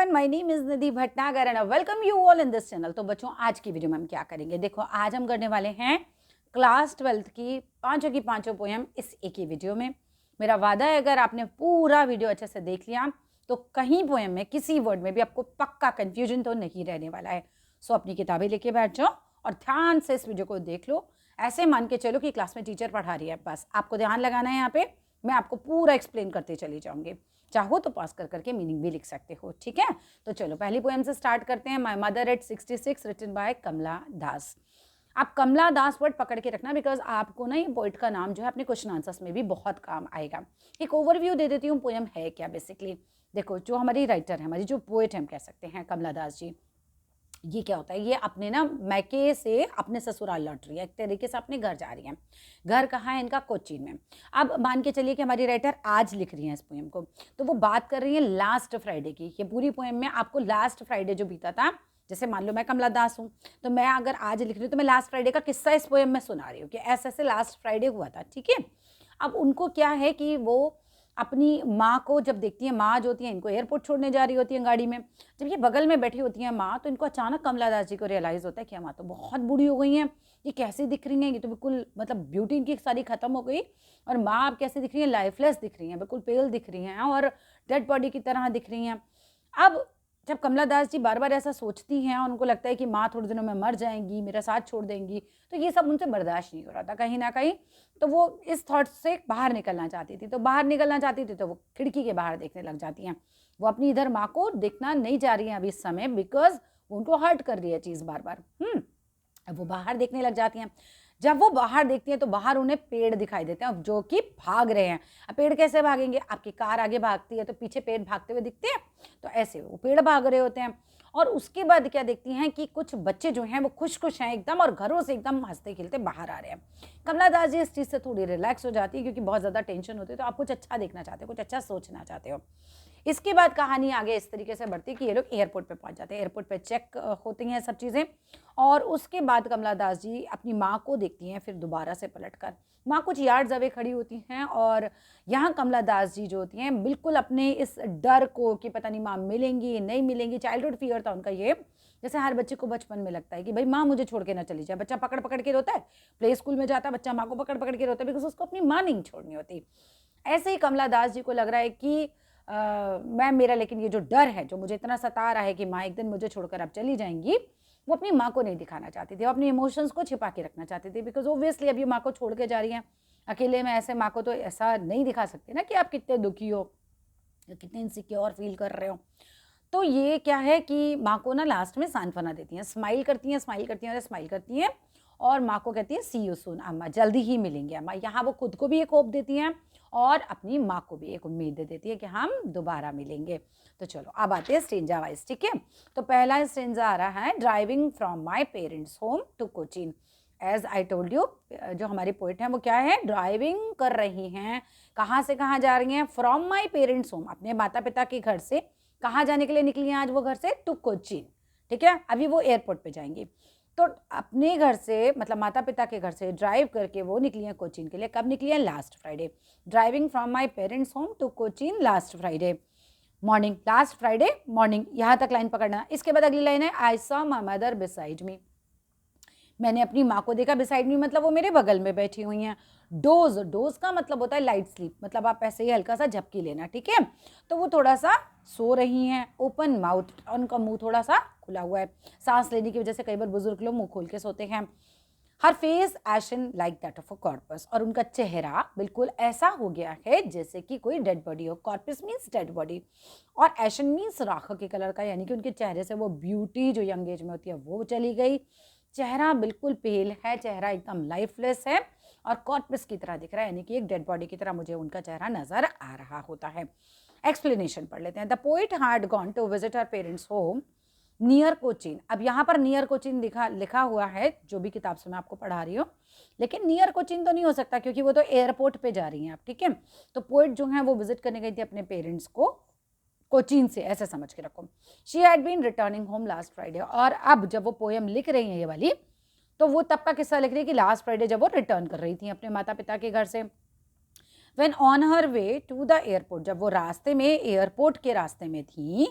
Everyone, my name is Nidhi Bhatnagar and welcome you all in this channel. तो बच्चों, आज की वीडियो में हम क्या करेंगे, देखो आज हम करने वाले हैं क्लास 12th की पांचों पोएम इस एक ही वीडियो में। मेरा वादा है अगर आपने पूरा वीडियो अच्छे से देख लिया तो कहीं पोएम में किसी वर्ड में भी आपको पक्का कंफ्यूजन तो नहीं रहने वाला है। सो अपनी किताबें लेके बैठ जाओ और ध्यान से इस वीडियो को देख लो। ऐसे मान के चलो कि क्लास में टीचर पढ़ा रही है, बस आपको ध्यान लगाना है। यहाँ पे मैं आपको पूरा एक्सप्लेन करते चली जाऊंगी, चाहो तो पास कर करके मीनिंग भी लिख सकते हो, ठीक है। तो चलो पहली पोएम से स्टार्ट करते हैं। My mother at 66 written by Kamala Das. आप कमला दास वर्ड पकड़ के रखना, बिकॉज आपको ना ये पोइट का नाम जो है अपने क्वेश्चन आंसर्स में भी बहुत काम आएगा। एक ओवरव्यू दे देती हूँ पोएम है क्या। बेसिकली देखो, जो हमारी राइटर है, हमारी जो पोइट हम कह सकते हैं कमला दास जी, ये क्या होता है, ये अपने ना मैके से अपने ससुराल लौट रही है, एक तरीके से अपने घर जा रही है। घर कहाँ है इनका? कोचीन में। अब मान के चलिए कि हमारी राइटर आज लिख रही है इस पोएम को, तो वो बात कर रही है लास्ट फ्राइडे की। ये पूरी पोएम में आपको लास्ट फ्राइडे जो बीता था, जैसे मान लो मैं कमला दास हूँ तो मैं अगर आज लिख रही हूँ तो मैं लास्ट फ्राइडे का किस्सा इस पोएम में सुना रही हूँ कि ऐसे ऐसे लास्ट फ्राइडे हुआ था, ठीक है। अब उनको क्या है कि वो अपनी माँ को जब देखती है, माँ जो होती है इनको एयरपोर्ट छोड़ने जा रही होती है गाड़ी में, जब ये बगल में बैठी होती है माँ, तो इनको अचानक कमला दास जी को रियलाइज़ होता है कि माँ तो बहुत बूढ़ी हो गई हैं, ये कैसी दिख रही हैं, ये तो बिल्कुल मतलब ब्यूटी इनकी सारी खत्म हो गई, और माँ अब कैसे दिख रही है, लाइफलेस दिख रही हैं, बिल्कुल पेल दिख रही हैं और डेड बॉडी की तरह दिख रही हैं। अब जब कमला दास जी बार बार ऐसा सोचती हैं और उनको लगता है कि माँ थोड़े दिनों में मर जाएंगी, मेरा साथ छोड़ देंगी, तो ये सब उनसे बर्दाश्त नहीं हो रहा था कहीं ना कहीं। तो वो इस थॉट से बाहर निकलना चाहती थी, तो बाहर निकलना चाहती थी तो वो खिड़की के बाहर देखने लग जाती हैं। वो अपनी इधर माँ को देखना नहीं चाह रही हैं अभी इस समय, बिकॉज उनको हर्ट कर रही है चीज़ बार बार। अब वो बाहर देखने लग जाती हैं। जब वो बाहर देखती हैं तो बाहर उन्हें पेड़ दिखाई देते हैं जो कि भाग रहे हैं। अब पेड़ कैसे भागेंगे? आपकी कार आगे भागती है तो पीछे पेड़ भागते हुए दिखते हैं, तो ऐसे वो पेड़ भाग रहे होते हैं। और उसके बाद क्या देखती हैं कि कुछ बच्चे जो हैं वो खुश खुश हैं एकदम, और घरों से एकदम हंसते खेलते बाहर आ रहे हैं। कमला दास जी इस चीज़ से थोड़ी रिलैक्स हो जाती है, क्योंकि बहुत ज़्यादा टेंशन होती है, तो आप कुछ अच्छा देखना चाहते हो, कुछ अच्छा सोचना चाहते हो। इसके बाद कहानी आगे इस तरीके से बढ़ती है कि ये लोग एयरपोर्ट पे पहुंच जाते हैं। एयरपोर्ट पे चेक होती हैं सब चीज़ें, और उसके बाद कमला दास जी अपनी माँ को देखती हैं फिर दोबारा से पलटकर। माँ कुछ यार्ड्स अवे खड़ी होती हैं, और यहाँ कमला दास जी जो होती हैं बिल्कुल अपने इस डर को कि पता नहीं माँ मिलेंगी नहीं मिलेंगी, चाइल्डहुड फियर था उनका ये, जैसे हर बच्चे को बचपन में लगता है कि भाई माँ मुझे छोड़ के ना चली जाए। बच्चा पकड़ पकड़ के रोता है, प्ले स्कूल में जाता है बच्चा, माँ को पकड़ पकड़ के रोता है, बिकॉज उसको अपनी माँ नहीं छोड़नी होती। ऐसे ही कमला दास जी को लग रहा है कि मैं मेरा लेकिन ये जो डर है जो मुझे इतना सता रहा है कि माँ एक दिन मुझे छोड़कर अब चली जाएंगी, वो अपनी माँ को नहीं दिखाना चाहती थी, वो अपने इमोशंस को छिपा के रखना चाहती थी, बिकॉज ओब्वियसली अभी माँ को छोड़ के जा रही हैं अकेले में। ऐसे माँ को तो ऐसा नहीं दिखा सकती ना कि आप कितने दुखी हो, कितने इनसिक्योर फील कर रहे हो। तो ये क्या है कि माँ को ना लास्ट में सांत्वना देती हैं, स्माइल करती हैं, स्माइल करती हैं और स्माइल करती हैं, और माँ को कहती है सी यू सून अम्मा, जल्दी ही मिलेंगे अम्मा। यहाँ वो खुद को भी एक होप देती हैं और अपनी माँ को भी एक उम्मीद दे देती है कि हम दोबारा मिलेंगे। तो चलो अब आते हैं स्टेंजा वाइज, ठीक है। तो पहला स्टेंजा आ रहा है, driving from my parents home to Cochin. As I told you, जो हमारी पोइट हैं वो क्या है, ड्राइविंग कर रही हैं। कहाँ से कहाँ जा रही हैं? फ्रॉम माई पेरेंट्स होम, अपने माता पिता के घर से। कहाँ जाने के लिए निकली हैं आज वो घर से? टू कोचीन, ठीक है। अभी वो एयरपोर्ट पे जाएंगी, तो अपने घर से मतलब माता पिता के घर से ड्राइव करके वो निकली हैं कोचीन के लिए। कब निकली है? Last Friday. Driving from my parents home to Cochin last Friday morning. Last Friday morning, यहाँ तक लाइन पकड़ना। इसके बाद अगली लाइन है, I saw my mother beside me. मैंने अपनी माँ को देखा, बिसाइड मी मतलब वो मेरे बगल में बैठी हुई हैं। डोज, डोज का मतलब होता है लाइट स्लीप, मतलब आप ऐसे ही हल्का सा झपकी लेना, ठीक है। तो वो थोड़ा सा सो रही हैं। ओपन माउथ, उनका मुंह थोड़ा सा खुला हुआ है, सांस लेने की वजह से कई बार बुजुर्ग लोग मुंह खोल के सोते हैं। Her face ashen like that of a corpse, और उनका चेहरा बिल्कुल ऐसा हो गया है जैसे कि कोई डेड बॉडी हो। कॉर्पस मीन्स डेड बॉडी, और एशन मीन्स राख के कलर का, यानी कि उनके चेहरे से वो ब्यूटी जो यंग एज में होती है वो चली गई। चेहरा बिल्कुल पेल है, चेहरा एकदम लाइफलेस है और कॉर्पस की तरह दिख रहा है, यानी कि एक डेड बॉडी की तरह मुझे उनका चेहरा नजर आ रहा होता है। एक्सप्लेनेशन पढ़ लेते हैं। The poet had gone to visit her parents home near Cochin. अब यहाँ पर नियर कोचीन लिखा हुआ है जो भी किताब से मैं आपको पढ़ा रही हूँ, लेकिन नियर कोचीन तो नहीं हो सकता क्योंकि वो तो एयरपोर्ट पे जा रही हैं आप, ठीक है। तो पोइट जो है वो विजिट करने गई थी अपने पेरेंट्स को कोचीन से, ऐसे समझ के रखो। She had been returning home last Friday, और अब जब वो पोएम लिख रही हैं ये वाली, तो वो तब का किस्सा लिख रही है कि लास्ट फ्राइडे जब वो रिटर्न कर रही थी अपने माता पिता के घर से। When on her way to the airport, जब वो रास्ते में एयरपोर्ट के रास्ते में थी,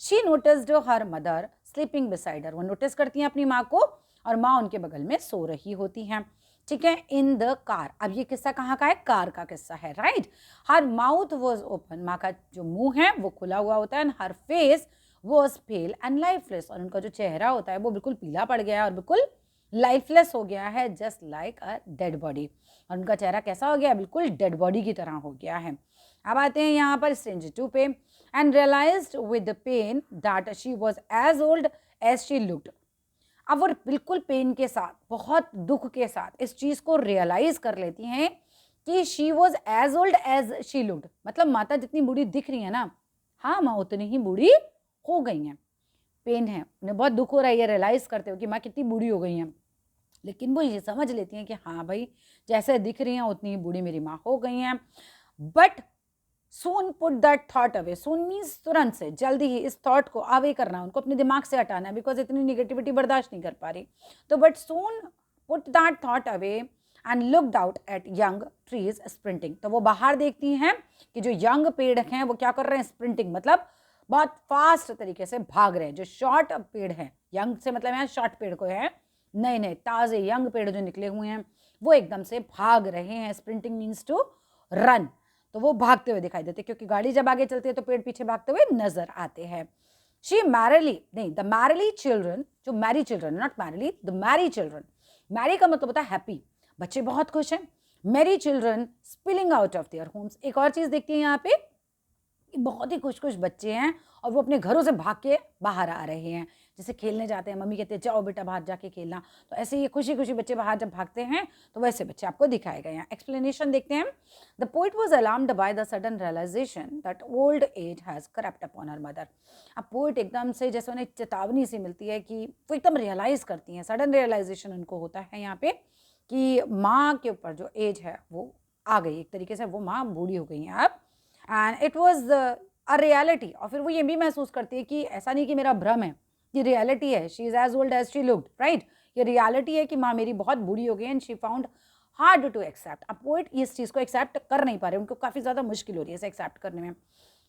she noticed her mother sleeping beside her. वो नोटिस करती हैं अपनी माँ को और माँ उनके बगल में सो रही होती हैं, ठीक है, इन द कार. अब ये किस्सा कहाँ का है? कार का किस्सा है, right. Her mouth was open, माँ का जो मुंह है वो खुला हुआ होता है. And her face was pale and lifeless, और उनका जो चेहरा होता है वो बिल्कुल पीला पड़ गया है और बिल्कुल लाइफलेस हो गया है, just like a dead body. और उनका चेहरा कैसा हो गया? बिल्कुल डेड बॉडी की तरह हो गया है. अब आते हैं यहाँ पर स्ट्रेंजर 2 पे. And realised with the pain that she was as old as she looked. अब वो बिल्कुल पेन के साथ, बहुत दुख के साथ इस चीज़ को रियलाइज कर लेती हैं कि she was as old as she looked. मतलब माता जितनी बूढ़ी दिख रही है ना, हाँ माँ उतनी ही बूढ़ी हो गई हैं. पेन है, उन्हें बहुत दुख हो रहा है ये रियलाइज करते हो कि माँ कितनी बूढ़ी हो गई हैं, लेकिन वो ये समझ लेती हैं कि हाँ भाई जैसे दिख रही हैं उतनी ही बूढ़ी मेरी माँ हो गई हैं. But soon put that thought away. Soon means तुरंत से, जल्दी ही इस थॉट को अवे करना, उनको अपने दिमाग से हटाना है, बिकॉज इतनी निगेटिविटी बर्दाश्त नहीं कर पा रही. तो but soon put that thought away and looked out at young trees sprinting. तो वो बाहर देखती हैं कि जो यंग पेड़ हैं वो क्या कर रहे हैं? स्प्रिंटिंग, मतलब बहुत फास्ट तरीके से भाग रहे हैं. जो शॉर्ट पेड़ हैं, यंग से मतलब यहाँ शॉर्ट पेड़ को है, नए नए ताज़े यंग पेड़ जो निकले हुए हैं वो एकदम से भाग रहे हैं. Sprinting means to run. तो वो भागते हुए दिखाई देते, क्योंकि गाड़ी जब आगे चलती है तो पेड़ पीछे भागते हुए नजर आते हैं. शी मैरिली, नहीं, द मैरिली चिल्ड्रन, जो merry children, not merrily, the merry children. Merry का मतलब होता है हैप्पी, बच्चे बहुत खुश हैं. Merry children spilling out of their homes. एक और चीज़ देखती हैं यहाँ पे, बहुत ही खुश खुश बच्चे हैं और वो अपने घरों से भाग के बाहर आ रहे हैं. जैसे खेलने जाते हैं, मम्मी कहते हैं जाओ बेटा बाहर जाके खेलना, तो ऐसे ये खुशी खुशी बच्चे बाहर जब भागते हैं तो वैसे बच्चे आपको दिखाए गए हैं. एक्सप्लेनेशन देखते हैं. The poet was alarmed by the sudden realisation that old age has crept upon her mother. अब पोइट एकदम से जैसे उन्हें चेतावनी सी मिलती है कि वो एकदम रियलाइज़ करती हैं, सडन रियलाइजेशन उनको होता है यहाँ पे कि माँ के ऊपर जो एज है वो आ गई, एक तरीके से वो माँ बूढ़ी हो गई हैं अब. And it was a reality. और फिर वो ये भी महसूस करती है कि ऐसा नहीं कि मेरा भ्रम है, ये रियलिटी है. She is as old as she looked, right. ये रियलिटी है कि माँ मेरी बहुत बूढ़ी हो गई and she found hard to accept. अब पोइट इस चीज़ को एक्सेप्ट कर नहीं पा रहे, उनको काफ़ी ज़्यादा मुश्किल हो रही है इसे एक्सेप्ट करने में.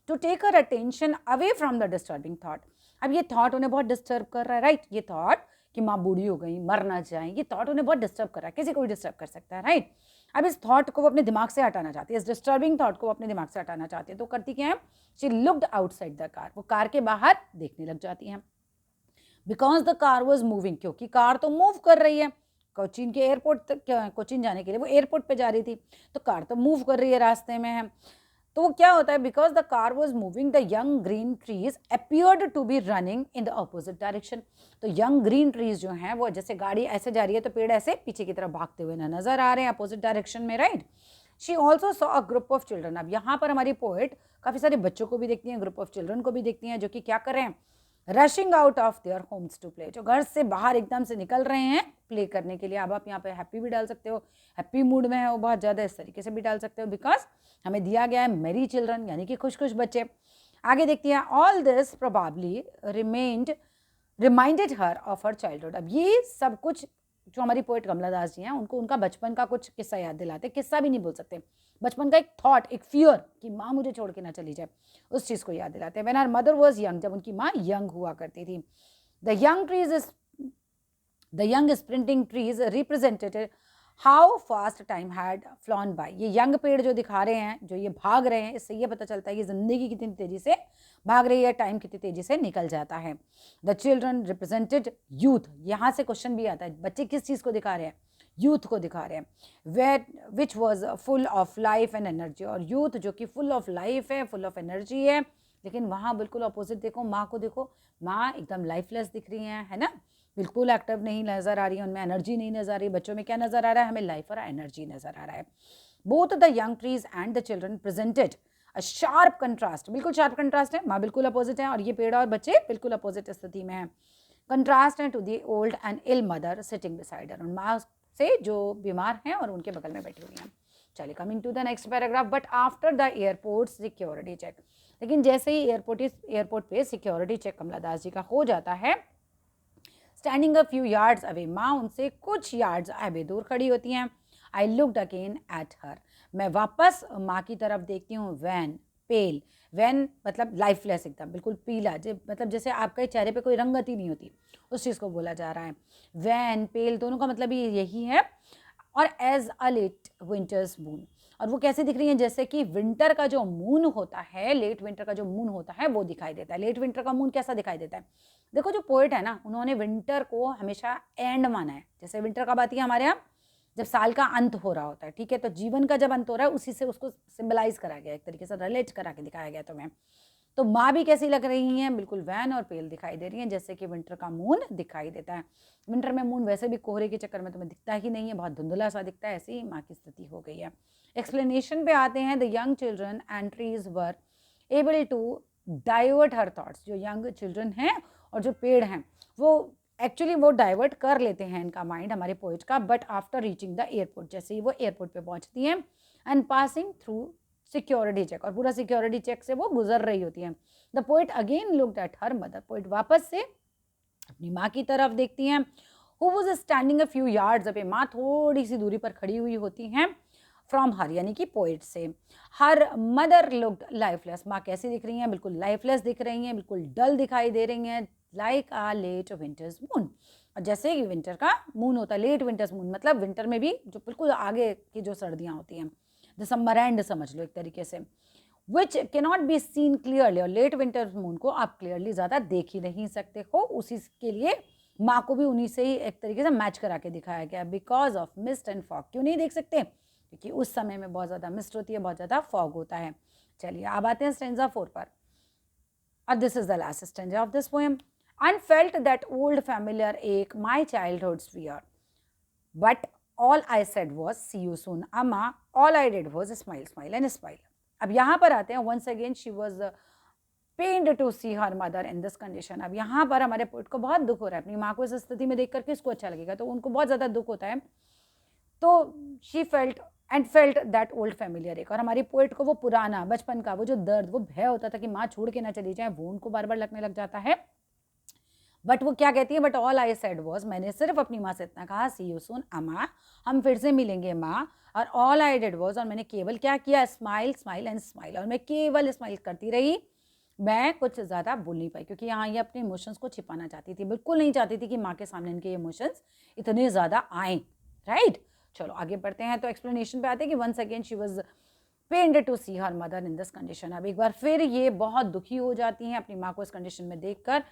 To take her attention away from the disturbing thought. अब ये थॉट उन्हें बहुत डिस्टर्ब कर रहा है, राइट. ये थॉट कि माँ बूढ़ी हो गई, मर ना जाए, ये थॉट उन्हें बहुत डिस्टर्ब कर रहा है. किसी को भी डिस्टर्ब कर सकता है, राइट. अब इस थॉट को वो अपने दिमाग से हटाना चाहती है, इस डिस्टर्बिंग थॉट को वो अपने दिमाग से हटाना चाहती है. तो करती क्या है? She looked outside the car. वो कार के बाहर देखने लग जाती हैं. Because the car was moving, क्योंकि कार तो मूव कर रही है. कोचीन के एयरपोर्ट तक, कोचीन जाने के लिए वो एयरपोर्ट पे जा रही थी, तो कार तो मूव कर रही है, रास्ते में है. तो वो क्या होता है? Because the car was moving the young green trees appeared to be running in the opposite direction. तो यंग ग्रीन ट्रीज जो हैं वो, जैसे गाड़ी ऐसे जा रही है तो पेड़ ऐसे पीछे की तरफ भागते हुए नजर आ रहे हैं अपोजिट डायरेक्शन में, right. She also saw a group of children. अब यहाँ पर हमारी पोएट काफ़ी सारे बच्चों को भी देखती हैं, ग्रुप ऑफ चिल्ड्रन को भी देखती हैं, जो कि क्या कर रहे हैं? Rushing out of their homes to play. जो घर से बाहर एकदम से निकल रहे हैं प्ले करने के लिए. अब आप यहाँ पे हैप्पी भी डाल सकते हो, हैप्पी मूड में है वो बहुत ज़्यादा, इस तरीके से भी डाल सकते हो, बिकॉज हमें दिया गया है मेरी चिल्ड्रन, यानी कि खुश खुश बच्चे. आगे देखती हैं. All this probably reminded her of her childhood. अब ये सब कुछ जो हमारी पोएट कमला दास जी हैं उनको उनका बचपन का कुछ किस्सा याद दिलाते. किस्सा भी नहीं बोल सकते, बचपन का एक थॉट, एक फियर कि माँ मुझे छोड़ के ना चली जाए, उस चीज़ को याद दिलाते हैं. When her mother was young, जब उनकी माँ यंग हुआ करती थी. The young sprinting trees represented how fast time had flown by. ये यंग पेड़ जो दिखा रहे हैं, जो ये भाग रहे हैं, इससे ये पता चलता है कि ज़िंदगी कितनी तेज़ी से भाग रही है, टाइम कितनी तेज़ी से निकल जाता है. The children represented youth. यहाँ से क्वेश्चन भी आता है, बच्चे किस चीज़ को दिखा रहे हैं? यूथ को दिखा रहे हैं. Where which was full of life and energy. और यूथ जो कि फुल ऑफ लाइफ है, फुल ऑफ एनर्जी है. लेकिन वहाँ बिल्कुल अपोजिट देखो, माँ को देखो, माँ एकदम लाइफलेस दिख रही हैं, है ना, बिल्कुल एक्टिव नहीं नज़र आ रही है, उनमें एनर्जी नहीं नज़र आ रही. बच्चों में क्या नज़र आ रहा है? हमें लाइफ और एनर्जी नज़र आ रहा है. Both the young trees and the children presented a sharp contrast. बिल्कुल शार्प कंट्रास्ट है, माँ बिल्कुल अपोजिट है और ये पेड़ और बच्चे बिल्कुल अपोजिट स्थिति में हैं. कंट्रास्ट है to the old and ill mother sitting beside her. माँ से जो बीमार हैं और उनके बगल में बैठी हुई हैं. चलिए, coming to the next paragraph. But after the airport security check. लेकिन जैसे ही एयरपोर्ट पे सिक्योरिटी चेक कमला दास जी का हो जाता है, standing a few yards away. माँ उनसे कुछ यार्ड्स अवे दूर खड़ी होती हैं. I looked again at her. मैं वापस माँ की तरफ देखती हूँ, वैन पेल, वैन मतलब लाइफलेस एकदम बिल्कुल पीला, मतलब जैसे आपके चेहरे पे कोई रंगत ही नहीं होती, उस चीज़ को बोला जा रहा है। वैन पेल दोनों का मतलब ही यही है। और as a late winter's moon, और वो कैसे दिख रही है, जैसे कि विंटर का जो मून होता है, लेट विंटर का जो मून होता है वो दिखाई देता है। लेट विंटर का मून कैसा दिखाई देता है, देखो जो पोएट है ना, उन्होंने विंटर को हमेशा एंड माना है। जैसे विंटर कब आती है हमारे यहाँ, जब साल का अंत हो रहा होता है, ठीक है, तो जीवन का जब अंत हो रहा है उसी से उसको सिंबलाइज करा गया, एक तरीके से रिलेट करा के दिखाया गया तुम्हें। तो माँ भी कैसी लग रही हैं, बिल्कुल वैन और पेल दिखाई दे रही हैं, जैसे कि विंटर का मून दिखाई देता है। विंटर में मून वैसे भी कोहरे के चक्कर में तुम्हें दिखता ही नहीं है, बहुत धुंधला सा दिखता है, ऐसी ही माँ की स्थिति हो गई है। एक्सप्लेनेशन पे आते हैं, the young children and trees were able to divert her thoughts. जो यंग चिल्ड्रन हैं और जो पेड़ हैं वो एक्चुअली वो डाइवर्ट कर लेते हैं इनका माइंड, हमारे पोएट का, but after reaching the airport, जैसे ही वो एयरपोर्ट पे पहुंचती हैं, and passing through security check, और पूरा सिक्योरिटी चेक से वो गुजर रही होती हैं। The poet again looked at her mother, poet वापस से अपनी माँ की तरफ देखती हैं, who was standing a few yards away, माँ थोड़ी सी दूरी पर खड़ी हुई होती हैं फ्रॉम हर, यानी कि पोएट से। हर मदर लुक्ड लाइफलेस, माँ कैसी दिख रही हैं, बिल्कुल लाइफलेस दिख रही हैं, बिल्कुल डल दिखाई दे रही हैं, लाइक आ लेट विंटर्स मून, और जैसे कि विंटर का मून होता है, लेट विंटर्स मून मतलब विंटर में भी जो बिल्कुल आगे की जो सर्दियाँ होती हैं, दिसंबर एंड समझ लो एक तरीके से, विच के नॉट बी सीन क्लियरली, और लेट विंटर मून को आप क्लियरली ज़्यादा देख ही नहीं सकते हो, उसी के लिए माँ को भी उन्हीं से ही एक तरीके से मैच करा के दिखाया गया, because of mist and fog. क्यों नहीं देख सकते, क्योंकि उस समय में बहुत ज़्यादा मिस्ट होती है, बहुत ज़्यादा फॉग होता है। चलिए अब आते हैं स्टेंजा 4 पर, और this is the last stanza of this poem. And felt that old familiar ache my childhood's fear, but all I said was see you soon amma, all I did was smile smile and smile। अब यहाँ पर आते हैं, once again she was pained to see her mother in this condition। अब यहाँ पर हमारे poet को बहुत दुख हो रहा है, अपनी माँ को इस स्थिति में देख करके इसको अच्छा लगेगा, तो उनको बहुत ज़्यादा दुख होता है, तो she felt and felt that old familiar एक, और हमारी पोएट को वो पुराना बचपन का वो जो दर्द, वो भय होता था कि माँ छोड़ के ना चली जाए, वो उनको बार बार लगने लग जाता है। बट वो क्या कहती है, but all I said was, मैंने सिर्फ अपनी माँ से इतना कहा, सी यू सून अम्मा, हम फिर से मिलेंगे माँ, और ऑल आई डिड वॉज, और मैंने केवल क्या किया, स्माइल स्माइल एंड स्माइल, और मैं केवल स्माइल करती रही, मैं कुछ ज़्यादा बोल नहीं पाई, क्योंकि यहाँ ये अपने इमोशंस को छिपाना चाहती थी, बिल्कुल नहीं चाहती थी कि माँ के सामने इनके इमोशंस इतने ज़्यादा आएँ, राइट। चलो आगे बढ़ते हैं, तो एक्सप्लेनेशन पे आते हैं कि once again she was pained to see her mother in this condition. अब एक बार फिर ये बहुत दुखी हो जाती हैं अपनी माँ को इस कंडीशन में देखकर,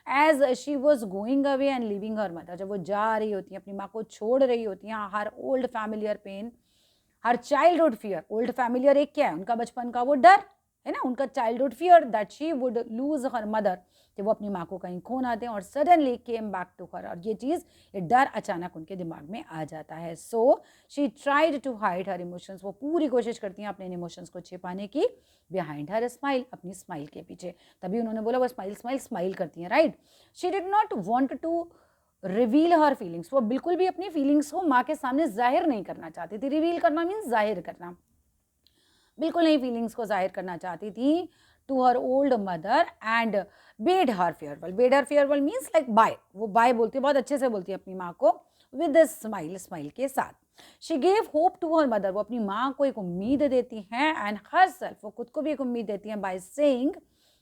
as she was going away and leaving her mother, जब वो जा रही होती हैं, अपनी माँ को छोड़ रही होती हैं, her old familiar pain, her childhood fear, old familiar एक क्या है, उनका बचपन का वो डर है ना, उनका childhood fear that she would lose her mother, कि वो अपनी माँ को कहीं खो ना दें, और suddenly came back to her, और ये चीज़, ये डर अचानक उनके दिमाग में आ जाता है। So she tried to hide her emotions, वो पूरी कोशिश करती हैं अपने इमोशंस को छिपाने की, बिहाइंड हर स्माइल, अपनी स्माइल के पीछे, तभी उन्होंने बोला वो स्माइल स्माइल स्माइल करती हैं, right. She did not want to reveal her feelings, वो बिल्कुल भी अपनी फीलिंग्स को माँ के सामने जाहिर नहीं करना चाहती थी, रिवील करना मीन्स जाहिर करना, बिल्कुल नहीं फीलिंग्स को जाहिर करना चाहती थी to her old mother, and bade her farewell, bade her farewell means like bye, वो बाय बोलती है, बहुत अच्छे से बोलती है अपनी माँ को, विद दिस स्माइल, स्माइल के साथ। She gave hope to her mother, वो अपनी माँ को एक उम्मीद देती हैं, एंड हर सेल्फ, वो खुद को भी एक उम्मीद देती हैं, by saying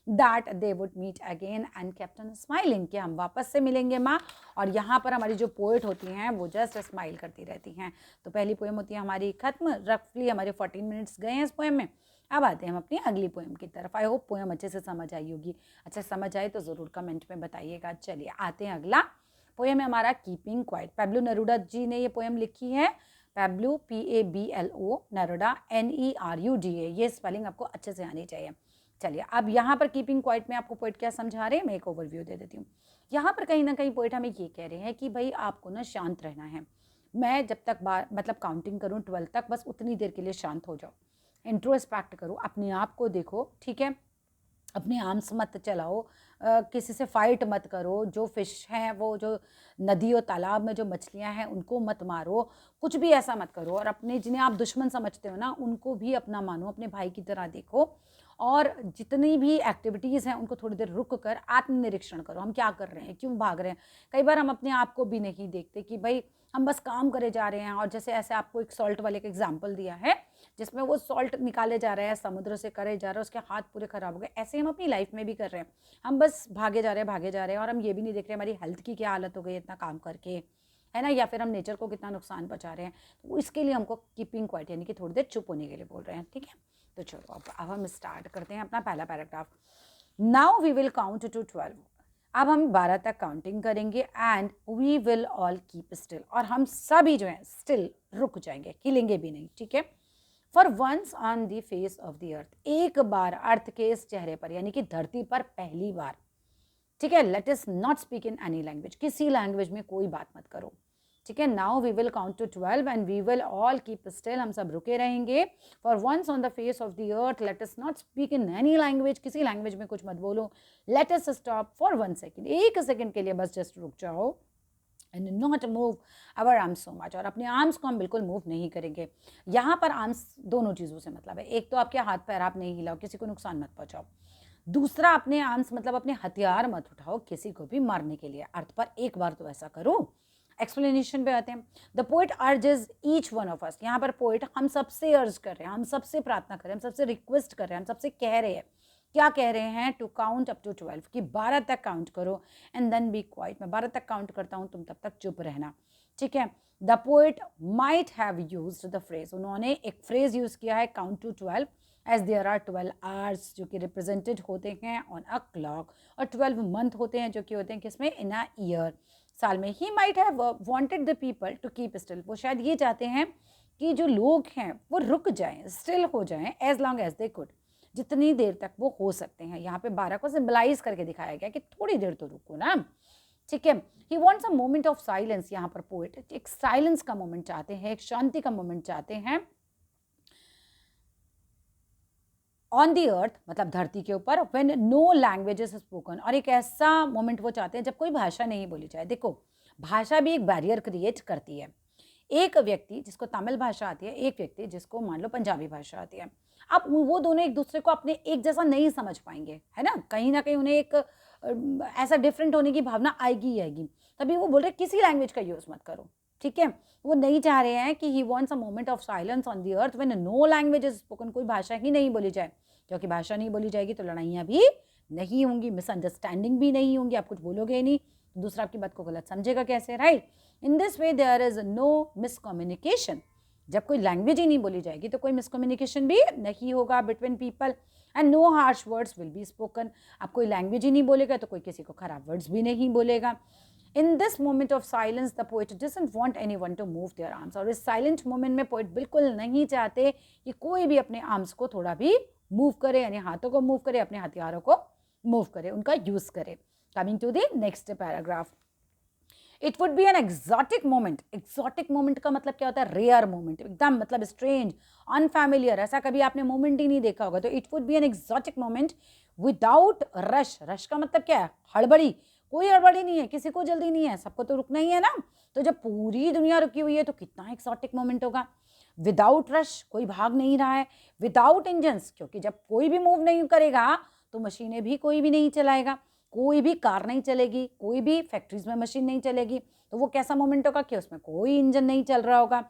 that they would meet again and kept on smiling, कि हम वापस से मिलेंगे माँ। और यहाँ पर हमारी जो पोएट होती हैं वो जस्ट स्माइल करती रहती हैं। तो पहली पोएम होती है हमारी खत्म, रफली हमारे 14 मिनट्स गए हैं इस पोएम में। अब आते हैं हम अपनी अगली पोएम की तरफ। आई होप पोएम अच्छे से समझ आई होगी, अच्छा समझ आए तो ज़रूर कमेंट में बताइएगा। चलिए आते हैं अगला पोएम है हमारा कीपिंग क्वाइट। पैब्लो नेरूडा जी ने ये पोएम लिखी है, पैब्लो PABLO, नेरूडा NERUDA, ये स्पेलिंग आपको अच्छे से आनी चाहिए। चलिए अब यहाँ पर कीपिंग क्वाइट में आपको पोएट क्या समझा रहे हैं, मैं एक ओवरव्यू दे देती हूँ। यहाँ पर कहीं ना कहीं पोएट हमें ये कह रहे हैं कि भाई आपको ना शांत रहना है, मैं जब तक मतलब काउंटिंग करूँ 12 तक, बस उतनी देर के लिए शांत हो जाओ, इंट्रोस्पेक्ट करो, अपने आप को देखो, ठीक है, अपने आर्म्स मत चलाओ, किसी से फाइट मत करो, जो फिश हैं वो जो नदी और तालाब में जो मछलियां हैं उनको मत मारो, कुछ भी ऐसा मत करो, और अपने जिन्हें आप दुश्मन समझते हो ना उनको भी अपना मानो, अपने भाई की तरह देखो, और जितनी भी एक्टिविटीज़ हैं उनको थोड़ी देर रुक कर आत्मनिरीक्षण करो, हम क्या कर रहे हैं, क्यों भाग रहे हैं। कई बार हम अपने आप को भी नहीं देखते कि भाई हम बस काम करे जा रहे हैं। और जैसे ऐसे आपको एक सॉल्ट वाले का एग्जाम्पल दिया है जिसमें वो सॉल्ट निकाले जा रहे हैं, समुद्र से करे जा रहे हैं, उसके हाथ पूरे खराब हो गए। ऐसे हम अपनी लाइफ में भी कर रहे हैं, हम बस भागे जा रहे हैं और हम ये भी नहीं देख रहे हमारी हेल्थ की क्या हालत हो गई इतना काम करके, है ना, या फिर हम नेचर को कितना नुकसान पहुंचा रहे हैं। तो इसके लिए हमको कीपिंग क्वाइट यानी कि थोड़ी देर चुप होने के लिए बोल रहे हैं, ठीक है। तो चलो अब हम स्टार्ट करते हैं अपना पहला paragraph. Now we will count to 12। अब हम 12 तक काउंटिंग करेंगे and we will all keep still, और हम सभी जो है स्टिल रुक जाएंगे, हिलेंगे भी नहीं, ठीक है। For once on the face of the earth, एक बार अर्थ के इस चेहरे पर यानी कि धरती पर पहली बार, ठीक है। Let us not speak in any language, किसी लैंग्वेज में कोई बात मत करो, ठीक है। Now we will count to 12 and we will all keep still, हम सब रुके रहेंगे। For once on the face of the earth let us not speak in any language, किसी लैंग्वेज में कुछ मत बोलो। Let us stop for 1 second, 1 second के लिए बस जस्ट रुक जाओ। And not move our arms so much, और अपने आर्म्स को हम बिल्कुल मूव नहीं करेंगे। यहाँ पर आर्म्स दोनों चीज़ों से मतलब है, एक तो आपके हाथ पैर आप नहीं हिलाओ, किसी को नुकसान मत पहुँचाओ। दूसरा, अपने आर्म्स मतलब अपने हथियार मत उठाओ किसी को भी मारने के लिए। अर्थ पर एक बार तो ऐसा करो। एक्सप्लेनेशन पे आते हैं। The poet urges each one of us, यहाँ पर पोइट हम सबसे अर्ज कर रहे हैं, हम सबसे प्रार्थना कर रहे हैं, हम सबसे रिक्वेस्ट कर रहे हैं, हम सबसे कह रहे हैं। क्या कह रहे हैं? टू काउंट अप टू 12, कि 12 तक काउंट करो एंड देन बी क्वाइट, मैं 12 तक काउंट करता हूँ, तुम तब तक चुप रहना, ठीक है। The poet might have used the phrase, उन्होंने एक फ्रेज यूज किया है count to 12 as there are 12 hours जो कि रिप्रेजेंटेड होते हैं ऑन अ क्लॉक, और 12 मंथ होते हैं जो कि होते हैं किसमें? इन अ ईयर, साल में। He might have wanted the people to keep still, वो शायद ये चाहते हैं कि जो लोग हैं वो रुक जाएं, स्टिल हो जाएं, as long as they could, जितनी देर तक वो हो सकते हैं। यहाँ पे 12 को सिंबलाइज करके दिखाया गया कि थोड़ी देर तो रुको ना, ठीक है। ही wants a moment of silence, यहाँ पर पोएट एक साइलेंस का मोमेंट चाहते हैं, एक शांति का मोमेंट चाहते हैं ऑन दी अर्थ, मतलब धरती के ऊपर, when no language is spoken, और एक ऐसा मोमेंट वो चाहते हैं जब कोई भाषा नहीं बोली जाए। देखो, भाषा भी एक बैरियर क्रिएट करती है। एक व्यक्ति जिसको तमिल भाषा आती है, एक व्यक्ति जिसको मान लो पंजाबी भाषा आती है, अब वो दोनों एक दूसरे को अपने एक जैसा नहीं समझ पाएंगे, है ना, कहीं ना कहीं उन्हें एक ऐसा डिफरेंट होने की भावना आएगी ही आएगी। तभी वो बोल रहे किसी लैंग्वेज का यूज़ मत करो, ठीक है। वो नहीं चाह रहे हैं कि he wants a moment of silence on the earth when no language is spoken, कोई भाषा ही नहीं बोली जाए, क्योंकि भाषा नहीं बोली जाएगी तो लड़ाइयाँ भी नहीं होंगी, मिसअंडरस्टैंडिंग भी नहीं होंगी, आप कुछ बोलोगे नहीं, दूसरा आपकी बात को गलत समझेगा कैसे, right. In this way there is no miscommunication, जब कोई लैंग्वेज ही नहीं बोली जाएगी तो कोई मिसकम्युनिकेशन भी नहीं होगा between people, and no harsh words will be spoken, अब कोई लैंग्वेज ही नहीं बोलेगा तो कोई किसी को खराब वर्ड्स भी नहीं बोलेगा। In this moment of silence the poet doesn't want anyone to move their arms, और इस साइलेंट मोमेंट में पोएट बिल्कुल नहीं चाहते कि कोई भी अपने आर्म्स को थोड़ा भी मूव करे, यानी हाथों को मूव करे, अपने हथियारों को मूव करे, उनका यूज करे। Coming to the next paragraph, it would be an exotic moment. Exotic moment का मतलब क्या होता है? रेयर मोमेंट, एकदम मतलब स्ट्रेंज, अनफैमिलियर, ऐसा कभी आपने मोमेंट ही नहीं देखा होगा। तो it would be an exotic moment without rush. Rush का मतलब क्या है? हड़बड़ी, कोई हड़बड़ी नहीं है, किसी को जल्दी नहीं है, सबको तो रुकना ही है ना। तो जब पूरी दुनिया रुकी हुई है तो कितना एक्सॉटिक मोमेंट होगा। विदाउट रश, कोई भाग नहीं रहा है। विदाउट इंजन्स, क्योंकि जब कोई भी मूव नहीं करेगा तो मशीनें भी कोई भी नहीं चलाएगा, कोई भी कार नहीं चलेगी, कोई भी फैक्ट्रीज में मशीन नहीं चलेगी, तो वो कैसा मोमेंट होगा कि उसमें कोई इंजन नहीं चल रहा होगा।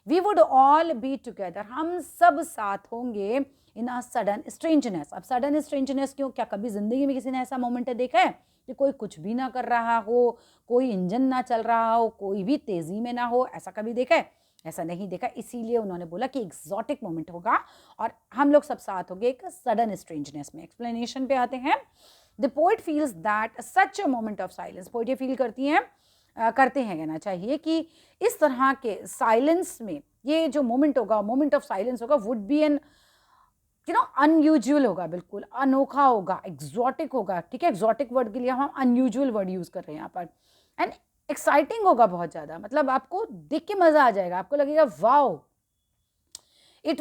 We would all be together, हम सब साथ होंगे इन अ सडन स्ट्रेंजनेस। अब सडन स्ट्रेंजनेस क्यों? क्या कभी जिंदगी में किसी ने ऐसा मोमेंट देखा है कि कोई कुछ भी ना कर रहा हो, कोई इंजन ना चल रहा हो, कोई भी तेजी में ना हो? ऐसा कभी देखा है? ऐसा नहीं देखा, इसीलिए उन्होंने बोला कि एक्सॉटिक मोमेंट होगा और हम लोग सब साथ होंगे एक सडन स्ट्रेंजनेस में। एक्सप्लेनेशन पे आते हैं। The poet feels that such a moment of silence, poet ये फील करती हैं, करते हैं कहना चाहिए कि इस तरह के साइलेंस में ये जो मोमेंट होगा, मोमेंट ऑफ साइलेंस होगा, वुड बी एन अनयूजुअल होगा, बिल्कुल अनोखा होगा, एक्सॉटिक होगा, ठीक है। एक्सॉटिक वर्ड के लिए हम अनयूजुअल वर्ड यूज कर रहे हैं यहाँ पर। एंड एक्साइटिंग होगा बहुत ज़्यादा, मतलब आपको देख के मज़ा आ जाएगा, आपको लगेगा wow, it